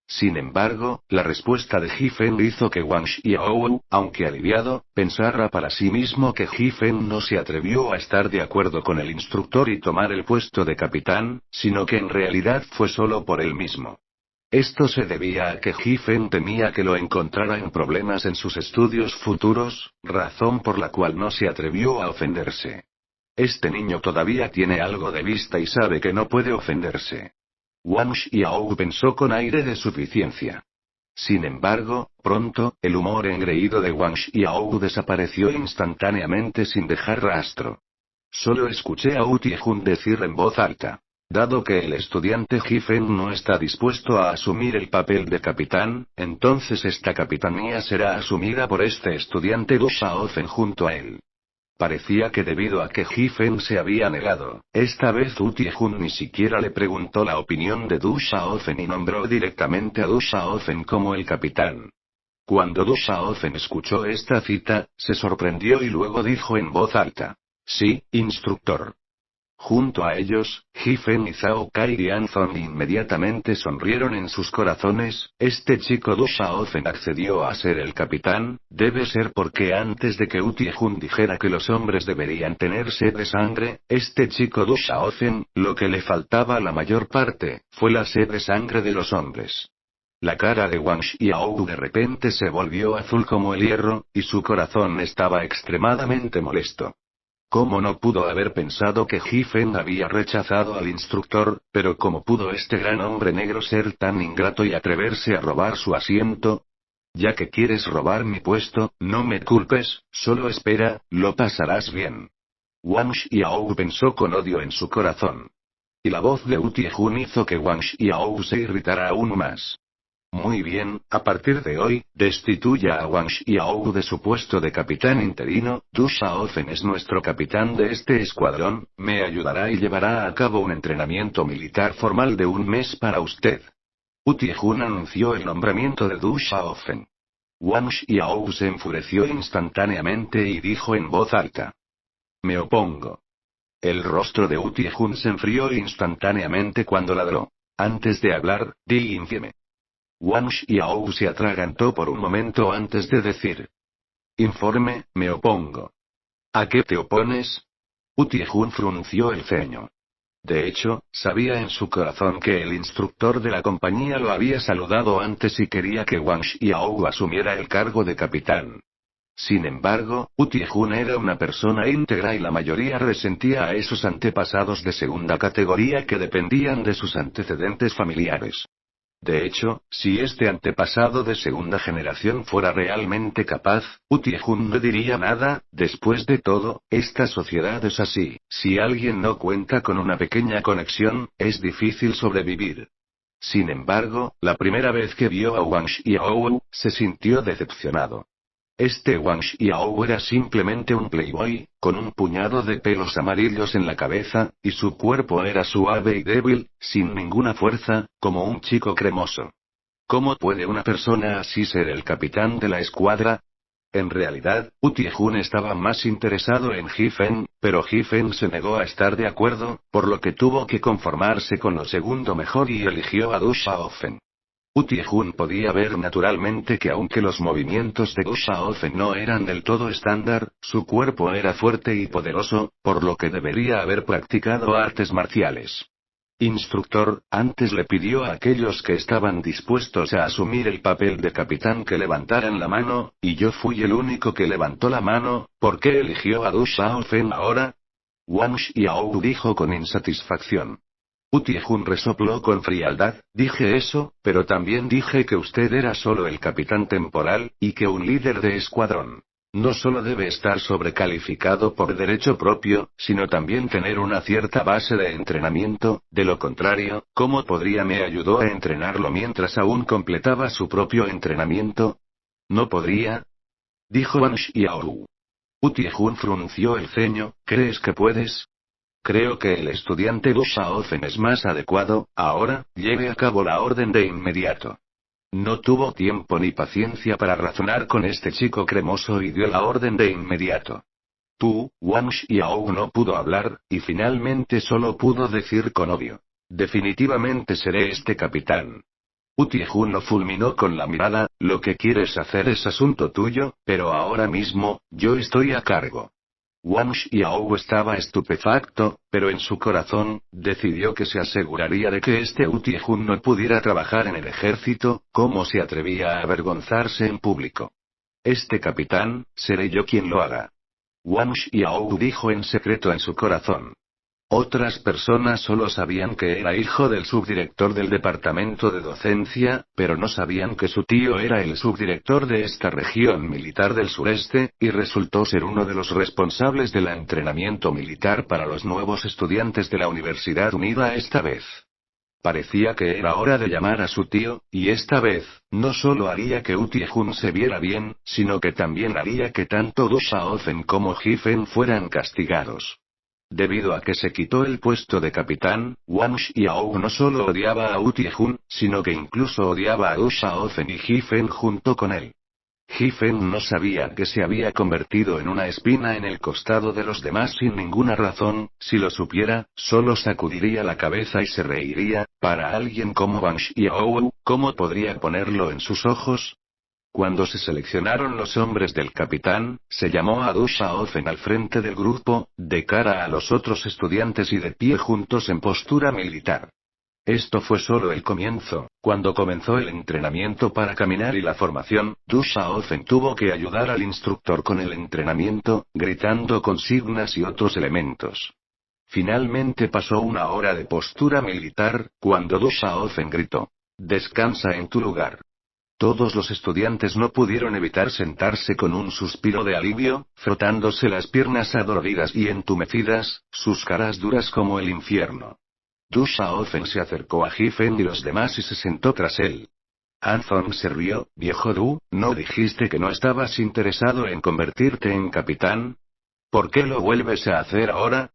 Sin embargo, la respuesta de Hiffen hizo que Wang Xiao, aunque aliviado, pensara para sí mismo que Hiffen no se atrevió a estar de acuerdo con el instructor y tomar el puesto de capitán, sino que en realidad fue solo por él mismo. Esto se debía a que Hiffen temía que lo encontrara en problemas en sus estudios futuros, razón por la cual no se atrevió a ofenderse. Este niño todavía tiene algo de vista y sabe que no puede ofenderse. Wang Xiao pensó con aire de suficiencia. Sin embargo, pronto, el humor engreído de Wang Xiao desapareció instantáneamente sin dejar rastro. Solo escuché a Utiejun decir en voz alta. Dado que el estudiante Hiffen no está dispuesto a asumir el papel de capitán, entonces esta capitanía será asumida por este estudiante Du Shaofen junto a él. Parecía que debido a que Hiffen se había negado, esta vez Utiejun ni siquiera le preguntó la opinión de Du Shaofen y nombró directamente a Du Shaofen como el capitán. Cuando Du Shaofen escuchó esta cita, se sorprendió y luego dijo en voz alta. Sí, instructor. Junto a ellos, Hiffen y Zhao Kai y Anzong inmediatamente sonrieron en sus corazones. Este chico Du Shaofen accedió a ser el capitán, debe ser porque antes de que Utiejun dijera que los hombres deberían tener sed de sangre, este chico Du Shaofen, lo que le faltaba la mayor parte, fue la sed de sangre de los hombres. La cara de Wang Xiao de repente se volvió azul como el hierro, y su corazón estaba extremadamente molesto. ¿Cómo no pudo haber pensado que Hiffen había rechazado al instructor, pero cómo pudo este gran hombre negro ser tan ingrato y atreverse a robar su asiento? Ya que quieres robar mi puesto, no me culpes, solo espera, lo pasarás bien. Wang Xiao pensó con odio en su corazón. Y la voz de Utiejun hizo que Wang Xiao se irritara aún más. Muy bien, a partir de hoy, destituya a Wang Xiao de su puesto de capitán interino. Du Shaofen es nuestro capitán de este escuadrón, me ayudará y llevará a cabo un entrenamiento militar formal de 1 mes para usted. Utiejun anunció el nombramiento de Du Shaofen. Wang Xiao se enfureció instantáneamente y dijo en voz alta. Me opongo. El rostro de Utiehun se enfrió instantáneamente cuando ladró. Antes de hablar, di infieme. Wang Xiao se atragantó por un momento antes de decir. Informe, me opongo. ¿A qué te opones? Utiehun frunció el ceño. De hecho, sabía en su corazón que el instructor de la compañía lo había saludado antes y quería que Wang Xiao asumiera el cargo de capitán. Sin embargo, Utiehun era una persona íntegra y la mayoría resentía a esos antepasados de segunda categoría que dependían de sus antecedentes familiares. De hecho, si este antepasado de segunda generación fuera realmente capaz, Utiehun no diría nada. Después de todo, esta sociedad es así: si alguien no cuenta con una pequeña conexión, es difícil sobrevivir. Sin embargo, la primera vez que vio a Wang Xiao, se sintió decepcionado. Este Wang Xiao era simplemente un playboy, con un puñado de pelos amarillos en la cabeza, y su cuerpo era suave y débil, sin ninguna fuerza, como un chico cremoso. ¿Cómo puede una persona así ser el capitán de la escuadra? En realidad, Utiehun estaba más interesado en Hifen, pero Hifen se negó a estar de acuerdo, por lo que tuvo que conformarse con lo segundo mejor y eligió a Du Xiaofen. Utiehun podía ver naturalmente que aunque los movimientos de Du Xiaofen no eran del todo estándar, su cuerpo era fuerte y poderoso, por lo que debería haber practicado artes marciales. Instructor, antes le pidió a aquellos que estaban dispuestos a asumir el papel de capitán que levantaran la mano, y yo fui el único que levantó la mano. ¿Por qué eligió a Du Xiaofen ahora? Wang Xiao dijo con insatisfacción. Utiehun resopló con frialdad. Dije eso, pero también dije que usted era solo el capitán temporal, y que un líder de escuadrón no solo debe estar sobrecalificado por derecho propio, sino también tener una cierta base de entrenamiento. De lo contrario, ¿cómo podría? Me ayudó a entrenarlo mientras aún completaba su propio entrenamiento. ¿No podría? Dijo Wang Xiao. Utiehun frunció el ceño. ¿Crees que puedes? Creo que el estudiante Du Xiaofen es más adecuado. Ahora, lleve a cabo la orden de inmediato. No tuvo tiempo ni paciencia para razonar con este chico cremoso y dio la orden de inmediato. Wang Xiao no pudo hablar, y finalmente solo pudo decir con odio. Definitivamente seré este capitán. Utiehun lo fulminó con la mirada. Lo que quieres hacer es asunto tuyo, pero ahora mismo, yo estoy a cargo. Wang Xiao estaba estupefacto, pero en su corazón, decidió que se aseguraría de que este Utiehun no pudiera trabajar en el ejército. ¿Cómo se atrevía a avergonzarse en público? Este capitán, seré yo quien lo haga. Wang Xiao dijo en secreto en su corazón. Otras personas solo sabían que era hijo del subdirector del departamento de docencia, pero no sabían que su tío era el subdirector de esta región militar del sureste, y resultó ser uno de los responsables del entrenamiento militar para los nuevos estudiantes de la Universidad Unida esta vez. Parecía que era hora de llamar a su tío, y esta vez, no solo haría que Utiehun se viera bien, sino que también haría que tanto Du Xiaofen como Hifen fueran castigados. Debido a que se quitó el puesto de capitán, Wang Xiao no solo odiaba a Utiehun, sino que incluso odiaba a Du Xiaofen y Hifen junto con él. Hifen no sabía que se había convertido en una espina en el costado de los demás sin ninguna razón. Si lo supiera, solo sacudiría la cabeza y se reiría. Para alguien como Wang Xiao, ¿cómo podría ponerlo en sus ojos? Cuando se seleccionaron los hombres del capitán, se llamó a Du Xiaofen al frente del grupo, de cara a los otros estudiantes y de pie juntos en postura militar. Esto fue solo el comienzo. Cuando comenzó el entrenamiento para caminar y la formación, Du Xiaofen tuvo que ayudar al instructor con el entrenamiento, gritando consignas y otros elementos. Finalmente pasó una hora de postura militar, cuando Du Xiaofen gritó: «Descansa en tu lugar». Todos los estudiantes no pudieron evitar sentarse con un suspiro de alivio, frotándose las piernas adoloridas y entumecidas, sus caras duras como el infierno. Du Xiaofen se acercó a Hifen y los demás y se sentó tras él. Anzong se rió. «Viejo Du, ¿no dijiste que no estabas interesado en convertirte en capitán? ¿Por qué lo vuelves a hacer ahora?»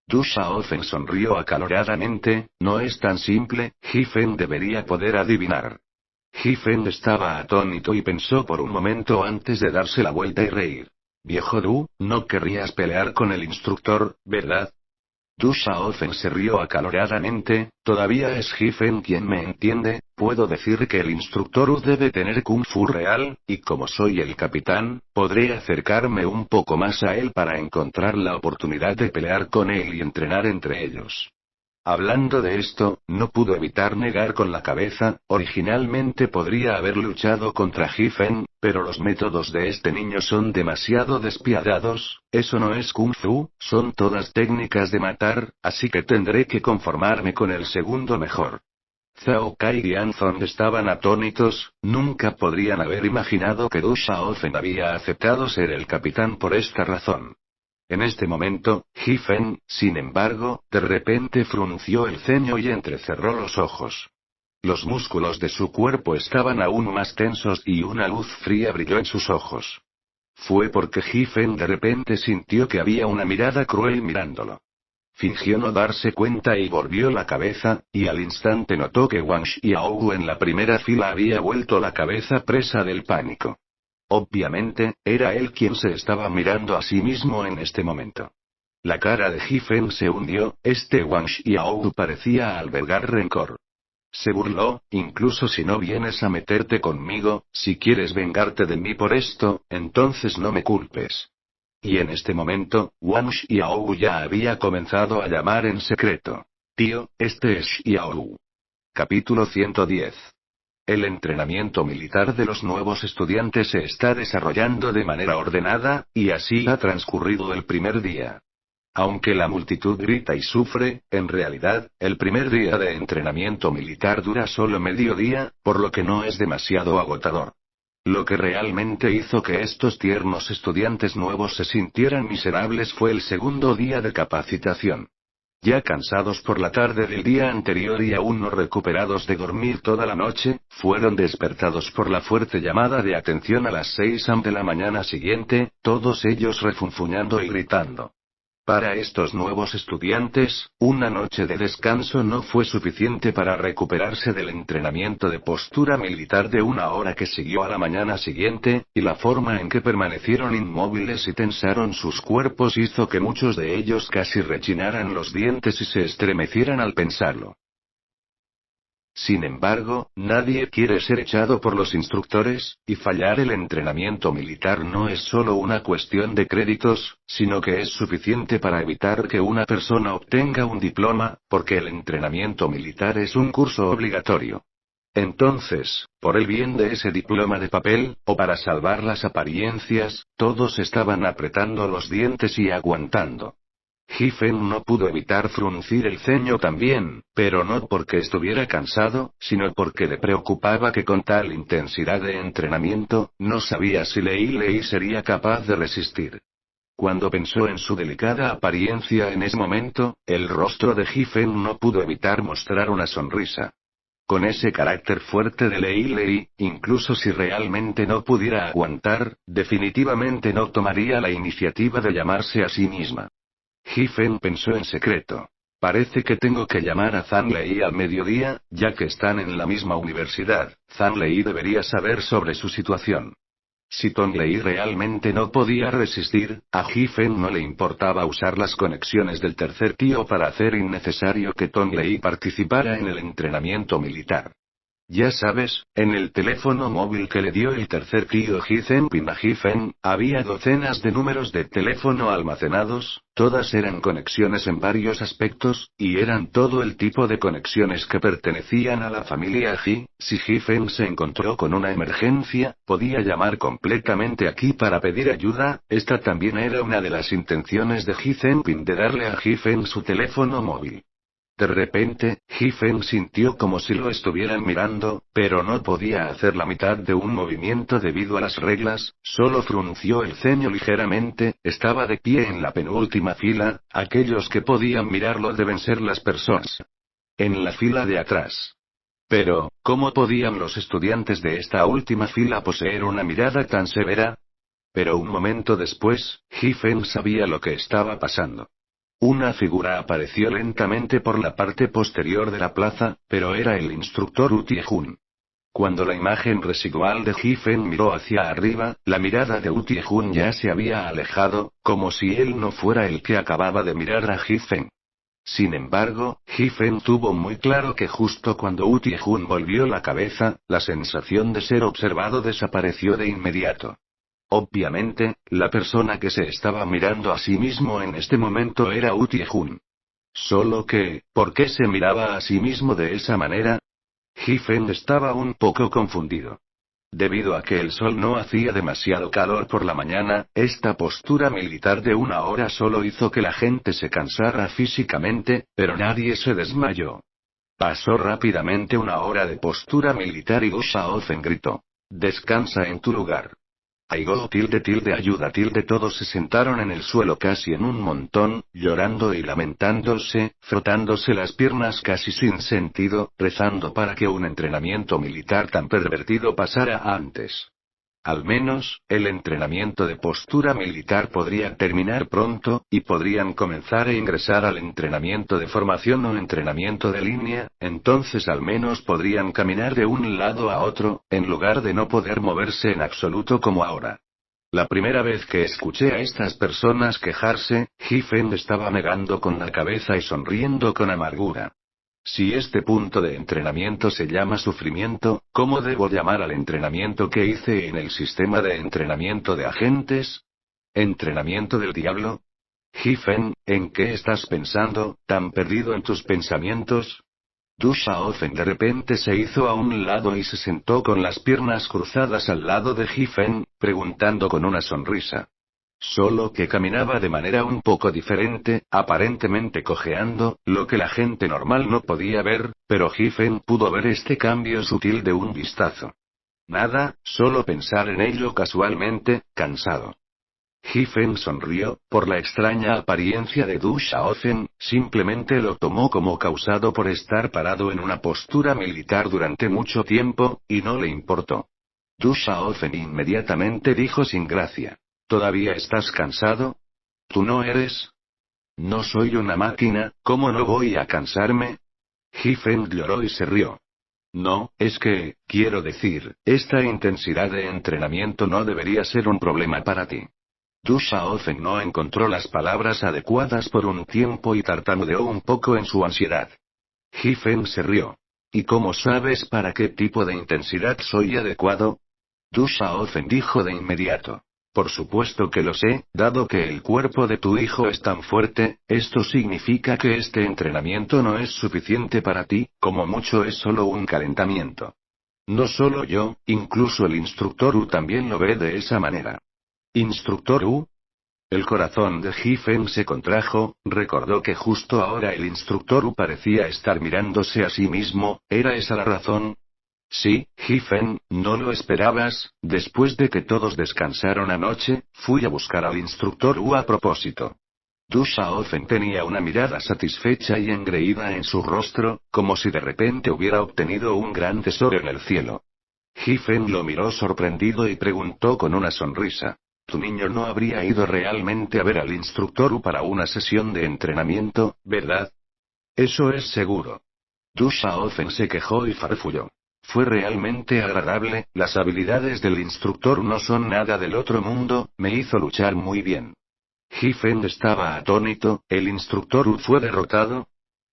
Du Xiaofen sonrió acaloradamente. «No es tan simple, Hifen debería poder adivinar». Ji-Fen estaba atónito y pensó por un momento antes de darse la vuelta y reír. Viejo Du, no querrías pelear con el instructor, ¿verdad? Du Xiaofen se rió acaloradamente. Todavía es Ji-Fen quien me entiende. Puedo decir que el instructor U debe tener Kung Fu real, y como soy el capitán, podré acercarme un poco más a él para encontrar la oportunidad de pelear con él y entrenar entre ellos. Hablando de esto, no pudo evitar negar con la cabeza. Originalmente podría haber luchado contra Ji-Fen, pero los métodos de este niño son demasiado despiadados. Eso no es Kung Fu, son todas técnicas de matar, así que tendré que conformarme con el segundo mejor. Zhao Kai y Anzong estaban atónitos. Nunca podrían haber imaginado que Du Xiaofen había aceptado ser el capitán por esta razón. En este momento, Ji-Fen, sin embargo, de repente frunció el ceño y entrecerró los ojos. Los músculos de su cuerpo estaban aún más tensos y una luz fría brilló en sus ojos. Fue porque Ji-Fen de repente sintió que había una mirada cruel mirándolo. Fingió no darse cuenta y volvió la cabeza, y al instante notó que Wang Xiaowu en la primera fila había vuelto la cabeza presa del pánico. Obviamente, era él quien se estaba mirando a sí mismo en este momento. La cara de Ji-Fen se hundió. Este Wang Xiaowu parecía albergar rencor. Se burló. Incluso si no vienes a meterte conmigo, si quieres vengarte de mí por esto, entonces no me culpes. Y en este momento, Wang Xiaowu ya había comenzado a llamar en secreto. Tío, este es Xiaowu. Capítulo 110. El entrenamiento militar de los nuevos estudiantes se está desarrollando de manera ordenada, y así ha transcurrido el primer día. Aunque la multitud grita y sufre, en realidad, el primer día de entrenamiento militar dura solo medio día, por lo que no es demasiado agotador. Lo que realmente hizo que estos tiernos estudiantes nuevos se sintieran miserables fue el segundo día de capacitación. Ya cansados por la tarde del día anterior y aún no recuperados de dormir toda la noche, fueron despertados por la fuerte llamada de atención a las 6 am de la mañana siguiente, todos ellos refunfuñando y gritando. Para estos nuevos estudiantes, una noche de descanso no fue suficiente para recuperarse del entrenamiento de postura militar de 1 hora que siguió a la mañana siguiente, y la forma en que permanecieron inmóviles y tensaron sus cuerpos hizo que muchos de ellos casi rechinaran los dientes y se estremecieran al pensarlo. Sin embargo, nadie quiere ser echado por los instructores, y fallar el entrenamiento militar no es solo una cuestión de créditos, sino que es suficiente para evitar que una persona obtenga un diploma, porque el entrenamiento militar es un curso obligatorio. Entonces, por el bien de ese diploma de papel, o para salvar las apariencias, todos estaban apretando los dientes y aguantando. Ji-Fen no pudo evitar fruncir el ceño también, pero no porque estuviera cansado, sino porque le preocupaba que con tal intensidad de entrenamiento, no sabía si Lei sería capaz de resistir. Cuando pensó en su delicada apariencia en ese momento, el rostro de Ji-Fen no pudo evitar mostrar una sonrisa. Con ese carácter fuerte de Lei, incluso si realmente no pudiera aguantar, definitivamente no tomaría la iniciativa de llamarse a sí misma. Ji-Fen pensó en secreto. Parece que tengo que llamar a Zhang Lei al mediodía, ya que están en la misma universidad. Zhang Lei debería saber sobre su situación. Si Tong Lei realmente no podía resistir, a Ji-Fen no le importaba usar las conexiones del tercer tío para hacer innecesario que Tong Lei participara en el entrenamiento militar. Ya sabes, en el teléfono móvil que le dio el tercer tío Ji Zenpin a Ji-Fen, había docenas de números de teléfono almacenados, todas eran conexiones en varios aspectos, y eran todo el tipo de conexiones que pertenecían a la familia Ji. Si Ji-Fen se encontró con una emergencia, podía llamar completamente aquí para pedir ayuda. Esta también era una de las intenciones de Ji Zenpin de darle a Ji-Fen su teléfono móvil. De repente, Ji-Fen sintió como si lo estuvieran mirando, pero no podía hacer la mitad de un movimiento debido a las reglas, solo frunció el ceño ligeramente. Estaba de pie en la penúltima fila, aquellos que podían mirarlo deben ser las personas en la fila de atrás. Pero, ¿cómo podían los estudiantes de esta última fila poseer una mirada tan severa? Pero un momento después, Ji-Fen sabía lo que estaba pasando. Una figura apareció lentamente por la parte posterior de la plaza, pero era el instructor Wu Tiejun. Cuando la imagen residual de Hiffen miró hacia arriba, la mirada de Utie-jun ya se había alejado, como si él no fuera el que acababa de mirar a Hiffen. Sin embargo, Hiffen tuvo muy claro que justo cuando Utie-jun volvió la cabeza, la sensación de ser observado desapareció de inmediato. Obviamente, la persona que se estaba mirando a sí mismo en este momento era Utie-jun. Solo que, ¿por qué se miraba a sí mismo de esa manera? Hiffen estaba un poco confundido. Debido a que el sol no hacía demasiado calor por la mañana, esta postura militar de 1 hora solo hizo que la gente se cansara físicamente, pero nadie se desmayó. Pasó rápidamente 1 hora de postura militar y Du Shaofen gritó: «Descansa en tu lugar». Aigo ayuda todos se sentaron en el suelo casi en un montón, llorando y lamentándose, frotándose las piernas casi sin sentido, rezando para que un entrenamiento militar tan pervertido pasara antes. Al menos, el entrenamiento de postura militar podría terminar pronto, y podrían comenzar a ingresar al entrenamiento de formación o entrenamiento de línea, entonces al menos podrían caminar de un lado a otro, en lugar de no poder moverse en absoluto como ahora. La primera vez que escuché a estas personas quejarse, Hiffen estaba negando con la cabeza y sonriendo con amargura. Si este punto de entrenamiento se llama sufrimiento, ¿cómo debo llamar al entrenamiento que hice en el sistema de entrenamiento de agentes? ¿Entrenamiento del diablo? Hiffen, ¿en qué estás pensando, tan perdido en tus pensamientos? Du Shaofen de repente se hizo a un lado y se sentó con las piernas cruzadas al lado de Hiffen, preguntando con una sonrisa. Solo que caminaba de manera un poco diferente, aparentemente cojeando, lo que la gente normal no podía ver, pero Hiffen pudo ver este cambio sutil de un vistazo. Nada, solo pensar en ello casualmente, cansado. Hiffen sonrió, por la extraña apariencia de Du Shaofen, simplemente lo tomó como causado por estar parado en una postura militar durante mucho tiempo, y no le importó. Du Shaofen inmediatamente dijo sin gracia: ¿Todavía estás cansado? ¿Tú no eres? No soy una máquina, ¿cómo no voy a cansarme? Hiffen lloró y se rió. No, es que, quiero decir, esta intensidad de entrenamiento no debería ser un problema para ti. Du Shaofen no encontró las palabras adecuadas por un tiempo y tartamudeó un poco en su ansiedad. Hiffen se rió. ¿Y cómo sabes para qué tipo de intensidad soy adecuado? Du Shaofen dijo de inmediato. Por supuesto que lo sé, dado que el cuerpo de tu hijo es tan fuerte, esto significa que este entrenamiento no es suficiente para ti, como mucho es solo un calentamiento. No solo yo, incluso el instructor U también lo ve de esa manera. ¿Instructor U? El corazón de Hiffen se contrajo, recordó que justo ahora el instructor U parecía estar mirándose a sí mismo, ¿era esa la razón? Sí, Hiffen, ¿no lo esperabas? Después de que todos descansaron anoche, fui a buscar al instructor U a propósito. Du Shaofen tenía una mirada satisfecha y engreída en su rostro, como si de repente hubiera obtenido un gran tesoro en el cielo. Hiffen lo miró sorprendido y preguntó con una sonrisa: «Tu niño no habría ido realmente a ver al instructor U para una sesión de entrenamiento, ¿verdad?» «Eso es seguro». Du Shaofen se quejó y farfulló. Fue realmente agradable, las habilidades del instructor no son nada del otro mundo, me hizo luchar muy bien. Hiffen estaba atónito, ¿el instructor U fue derrotado?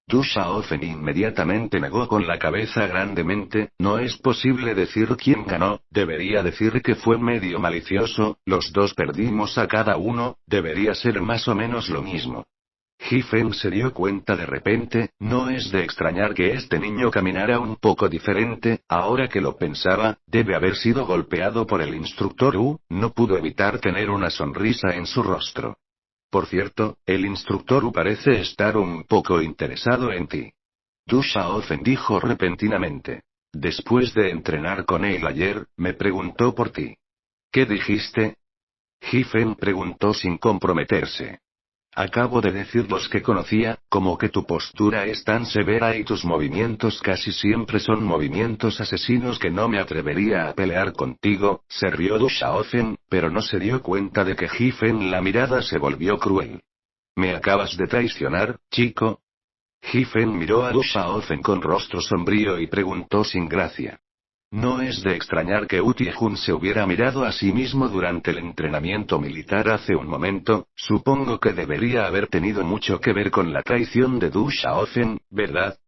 Du Shaofen inmediatamente negó con la cabeza grandemente, no es posible decir quién ganó, debería decir que fue medio malicioso, los dos perdimos a cada uno, debería ser más o menos lo mismo. Hiffen se dio cuenta de repente, no es de extrañar que este niño caminara un poco diferente, ahora que lo pensaba, debe haber sido golpeado por el instructor U, no pudo evitar tener una sonrisa en su rostro. Por cierto, el instructor U parece estar un poco interesado en ti. Du Shaofen dijo repentinamente. Después de entrenar con él ayer, me preguntó por ti. ¿Qué dijiste? Hiffen preguntó sin comprometerse. Acabo de decir los que conocía, como que tu postura es tan severa y tus movimientos casi siempre son movimientos asesinos que no me atrevería a pelear contigo, se rió Du Shaofen, pero no se dio cuenta de que Hiffen la mirada se volvió cruel. ¿Me acabas de traicionar, chico? Hiffen miró a Du Shaofen con rostro sombrío y preguntó sin gracia. No es de extrañar que Utie-jun se hubiera mirado a sí mismo durante el entrenamiento militar hace un momento, supongo que debería haber tenido mucho que ver con la traición de Du Xiaofen, ¿verdad?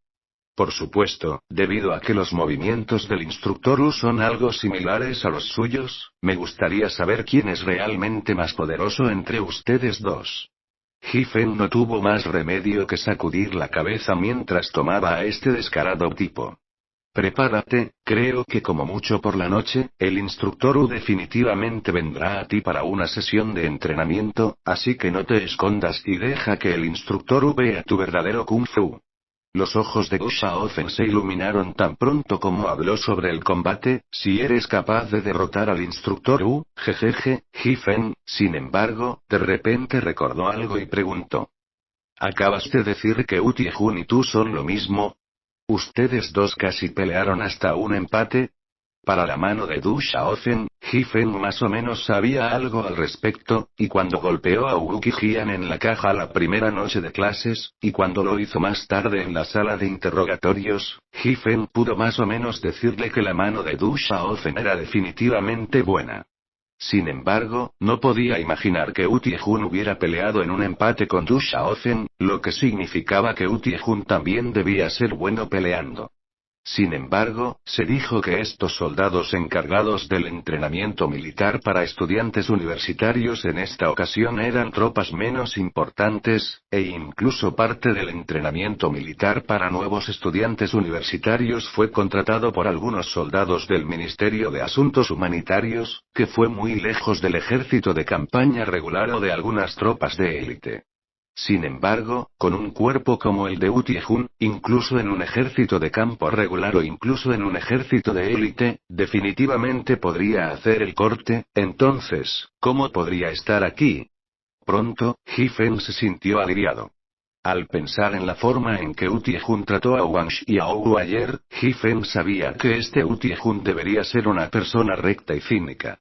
Por supuesto, debido a que los movimientos del instructor Wu son algo similares a los suyos, me gustaría saber quién es realmente más poderoso entre ustedes dos. Hifen no tuvo más remedio que sacudir la cabeza mientras tomaba a este descarado tipo. Prepárate, creo que como mucho por la noche, el instructor Wu definitivamente vendrá a ti para una sesión de entrenamiento, así que no te escondas y deja que el instructor Wu vea tu verdadero Kung Fu. Los ojos de Du Xiaofen se iluminaron tan pronto como habló sobre el combate. Si eres capaz de derrotar al instructor Wu, jejeje, Hifen, sin embargo, de repente recordó algo y preguntó. ¿Acabas de decir que Utie-jun y tú son lo mismo? ¿Ustedes dos casi pelearon hasta un empate? Para la mano de Du Xiaofen, Hifen más o menos sabía algo al respecto, y cuando golpeó a Wookie Jian en la caja la primera noche de clases, y cuando lo hizo más tarde en la sala de interrogatorios, Hifen pudo más o menos decirle que la mano de Du Xiaofen era definitivamente buena. Sin embargo, no podía imaginar que Utie-jun hubiera peleado en un empate con Du Xiaofen, lo que significaba que Utie-jun también debía ser bueno peleando. Sin embargo, se dijo que estos soldados encargados del entrenamiento militar para estudiantes universitarios en esta ocasión eran tropas menos importantes, e incluso parte del entrenamiento militar para nuevos estudiantes universitarios fue contratado por algunos soldados del Ministerio de Asuntos Humanitarios, que fue muy lejos del ejército de campaña regular o de algunas tropas de élite. Sin embargo, con un cuerpo como el de Utie-jun, incluso en un ejército de campo regular o incluso en un ejército de élite, definitivamente podría hacer el corte. Entonces, ¿cómo podría estar aquí? Pronto, Hifen se sintió aliviado. Al pensar en la forma en que Utie-jun trató a Wang Xiaowu ayer, Hifen sabía que este Utie-jun debería ser una persona recta y cínica.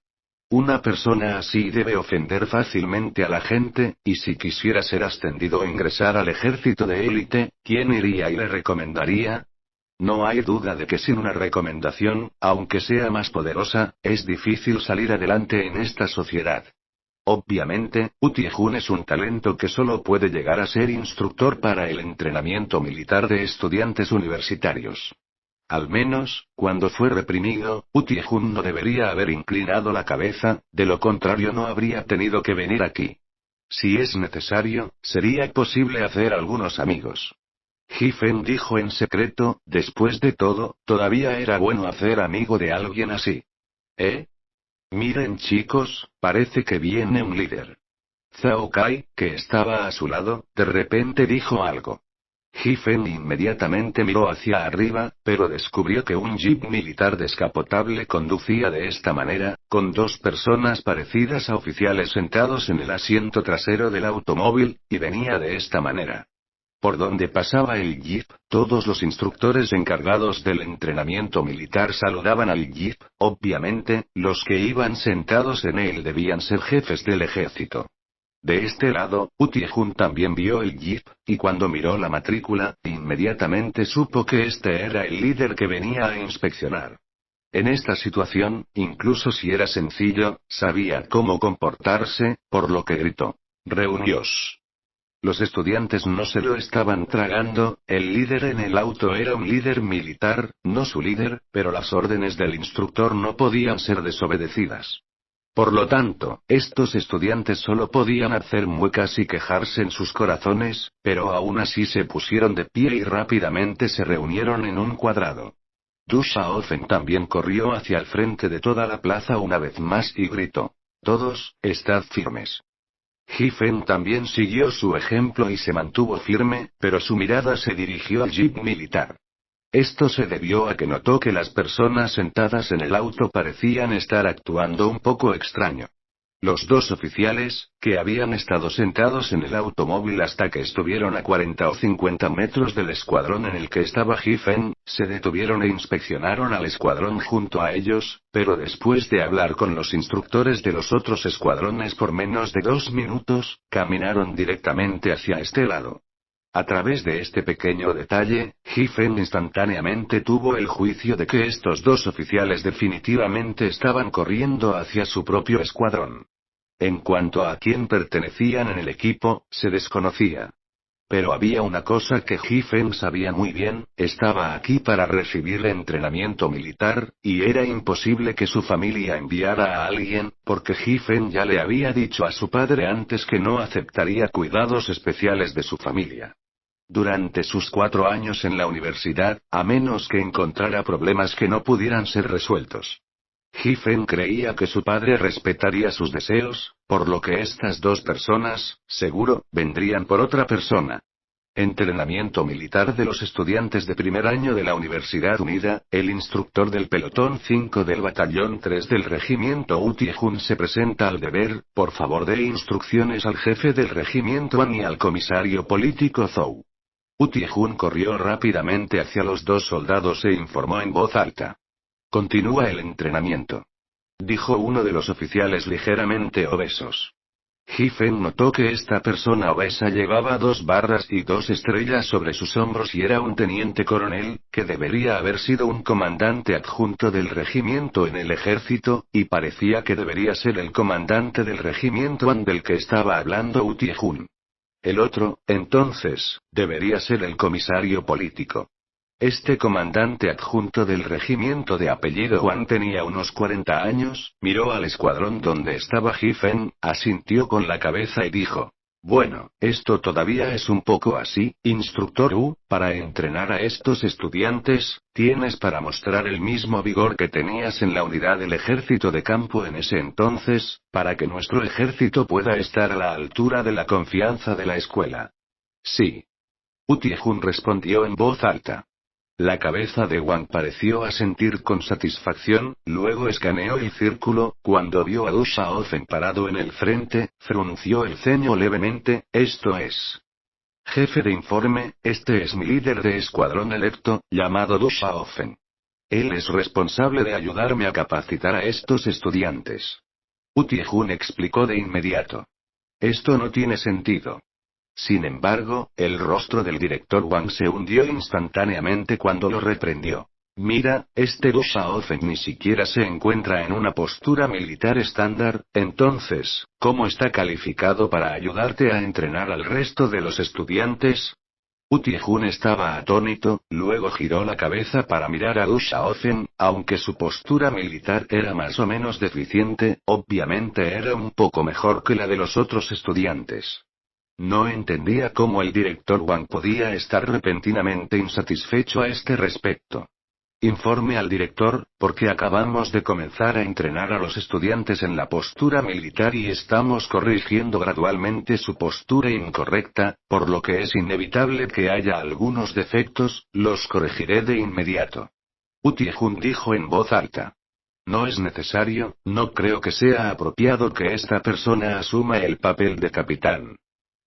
Una persona así debe ofender fácilmente a la gente, y si quisiera ser ascendido o ingresar al ejército de élite, ¿quién iría y le recomendaría? No hay duda de que sin una recomendación, aunque sea más poderosa, es difícil salir adelante en esta sociedad. Obviamente, Utie-jun es un talento que solo puede llegar a ser instructor para el entrenamiento militar de estudiantes universitarios. Al menos, cuando fue reprimido, Utie-jun no debería haber inclinado la cabeza, de lo contrario no habría tenido que venir aquí. Si es necesario, sería posible hacer algunos amigos. Hifen dijo en secreto, después de todo, todavía era bueno hacer amigo de alguien así. ¿Eh? Miren chicos, parece que viene un líder. Zhao Kai, que estaba a su lado, de repente dijo algo. Hifen inmediatamente miró hacia arriba, pero descubrió que un jeep militar descapotable conducía de esta manera, con dos personas parecidas a oficiales sentados en el asiento trasero del automóvil, y venía de esta manera. Por donde pasaba el jeep, todos los instructores encargados del entrenamiento militar saludaban al jeep. Obviamente, los que iban sentados en él debían ser jefes del ejército. De este lado, Utie-jun también vio el jeep, y cuando miró la matrícula, inmediatamente supo que este era el líder que venía a inspeccionar. En esta situación, incluso si era sencillo, sabía cómo comportarse, por lo que gritó. «¡Reunios!». Los estudiantes no se lo estaban tragando. El líder en el auto era un líder militar, no su líder, pero las órdenes del instructor no podían ser desobedecidas. Por lo tanto, estos estudiantes solo podían hacer muecas y quejarse en sus corazones, pero aún así se pusieron de pie y rápidamente se reunieron en un cuadrado. Du Xiaofen también corrió hacia el frente de toda la plaza una vez más y gritó. «Todos, estad firmes». Hifen también siguió su ejemplo y se mantuvo firme, pero su mirada se dirigió al jeep militar. Esto se debió a que notó que las personas sentadas en el auto parecían estar actuando un poco extraño. Los dos oficiales, que habían estado sentados en el automóvil hasta que estuvieron a 40 o 50 metros del escuadrón en el que estaba Hifen, se detuvieron e inspeccionaron al escuadrón junto a ellos, pero después de hablar con los instructores de los otros escuadrones por menos de 2 minutos, caminaron directamente hacia este lado. A través de este pequeño detalle, Ji-Fen instantáneamente tuvo el juicio de que estos dos oficiales definitivamente estaban corriendo hacia su propio escuadrón. En cuanto a quién pertenecían en el equipo, se desconocía. Pero había una cosa que Ji-Fen sabía muy bien: estaba aquí para recibir entrenamiento militar, y era imposible que su familia enviara a alguien, porque Ji-Fen ya le había dicho a su padre antes que no aceptaría cuidados especiales de su familia. Durante sus 4 años en la universidad, a menos que encontrara problemas que no pudieran ser resueltos. Ji-Fen creía que su padre respetaría sus deseos, por lo que estas dos personas, seguro, vendrían por otra persona. Entrenamiento militar de los estudiantes de primer año de la Universidad Unida. El instructor del pelotón 5 del batallón 3 del regimiento Utie-Jun se presenta al deber: por favor dé instrucciones al jefe del regimiento An y al comisario político Zhou. Utie-Jun corrió rápidamente hacia los dos soldados e informó en voz alta. Continúa el entrenamiento, dijo uno de los oficiales ligeramente obesos. Ji-Fen notó que esta persona obesa llevaba 2 barras y 2 estrellas sobre sus hombros y era un teniente coronel, que debería haber sido un comandante adjunto del regimiento en el ejército, y parecía que debería ser el comandante del regimiento An del que estaba hablando Utie-Jun. El otro, entonces, debería ser el comisario político. Este comandante adjunto del regimiento de apellido Wang tenía unos 40 años, miró al escuadrón donde estaba Ji-Fen, asintió con la cabeza y dijo: bueno, esto todavía es un poco así, instructor Wu, para entrenar a estos estudiantes, tienes para mostrar el mismo vigor que tenías en la unidad del ejército de campo en ese entonces, para que nuestro ejército pueda estar a la altura de la confianza de la escuela. Sí. Utie-Jun respondió en voz alta. La cabeza de Wang pareció asentir con satisfacción, luego escaneó el círculo. Cuando vio a Du Xiaofen parado en el frente, frunció el ceño levemente. Esto es. Jefe de informe, este es mi líder de escuadrón electo, llamado Du Xiaofen. Él es responsable de ayudarme a capacitar a estos estudiantes. Utie-Jun explicó de inmediato. Esto no tiene sentido. Sin embargo, el rostro del director Wang se hundió instantáneamente cuando lo reprendió. Mira, este Du Xiaofen ni siquiera se encuentra en una postura militar estándar, entonces, ¿cómo está calificado para ayudarte a entrenar al resto de los estudiantes? Utie-Jun estaba atónito, luego giró la cabeza para mirar a Du Xiaofen. Aunque su postura militar era más o menos deficiente, obviamente era un poco mejor que la de los otros estudiantes. No entendía cómo el director Wang podía estar repentinamente insatisfecho a este respecto. Informe al director, porque acabamos de comenzar a entrenar a los estudiantes en la postura militar y estamos corrigiendo gradualmente su postura incorrecta, por lo que es inevitable que haya algunos defectos, los corregiré de inmediato. Utie-Jun dijo en voz alta. No es necesario, no creo que sea apropiado que esta persona asuma el papel de capitán.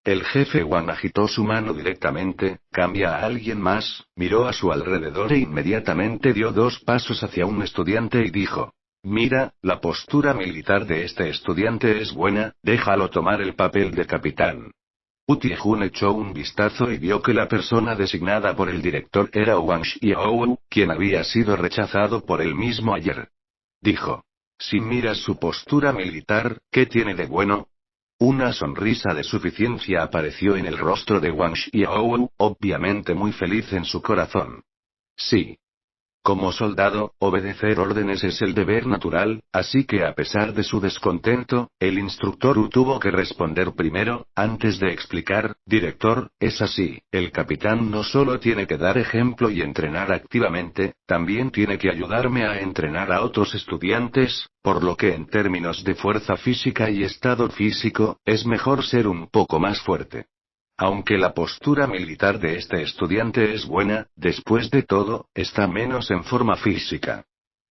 El jefe Wang agitó su mano directamente. Cambia a alguien más, miró a su alrededor e inmediatamente dio 2 pasos hacia un estudiante y dijo: mira, la postura militar de este estudiante es buena, déjalo tomar el papel de capitán. Utie-Jun echó un vistazo y vio que la persona designada por el director era Wang Xiaowu, quien había sido rechazado por él mismo ayer. Dijo: si miras su postura militar, ¿qué tiene de bueno? Una sonrisa de suficiencia apareció en el rostro de Wang Xiaowu, obviamente muy feliz en su corazón. Sí. Como soldado, obedecer órdenes es el deber natural, así que a pesar de su descontento, el instructor Wu tuvo que responder primero, antes de explicar: director, es así, el capitán no solo tiene que dar ejemplo y entrenar activamente, también tiene que ayudarme a entrenar a otros estudiantes, por lo que en términos de fuerza física y estado físico, es mejor ser un poco más fuerte. Aunque la postura militar de este estudiante es buena, después de todo, está menos en forma física.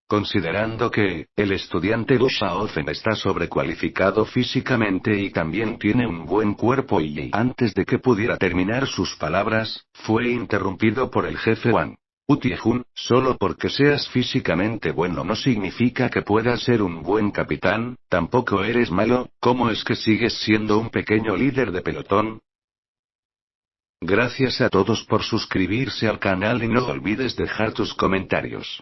Considerando que, el estudiante Du Xiaofen está sobrecualificado físicamente y también tiene un buen cuerpo y antes de que pudiera terminar sus palabras, fue interrumpido por el jefe Wang. Utie-Jun, solo porque seas físicamente bueno no significa que puedas ser un buen capitán, tampoco eres malo, ¿cómo es que sigues siendo un pequeño líder de pelotón? Gracias a todos por suscribirse al canal y no olvides dejar tus comentarios.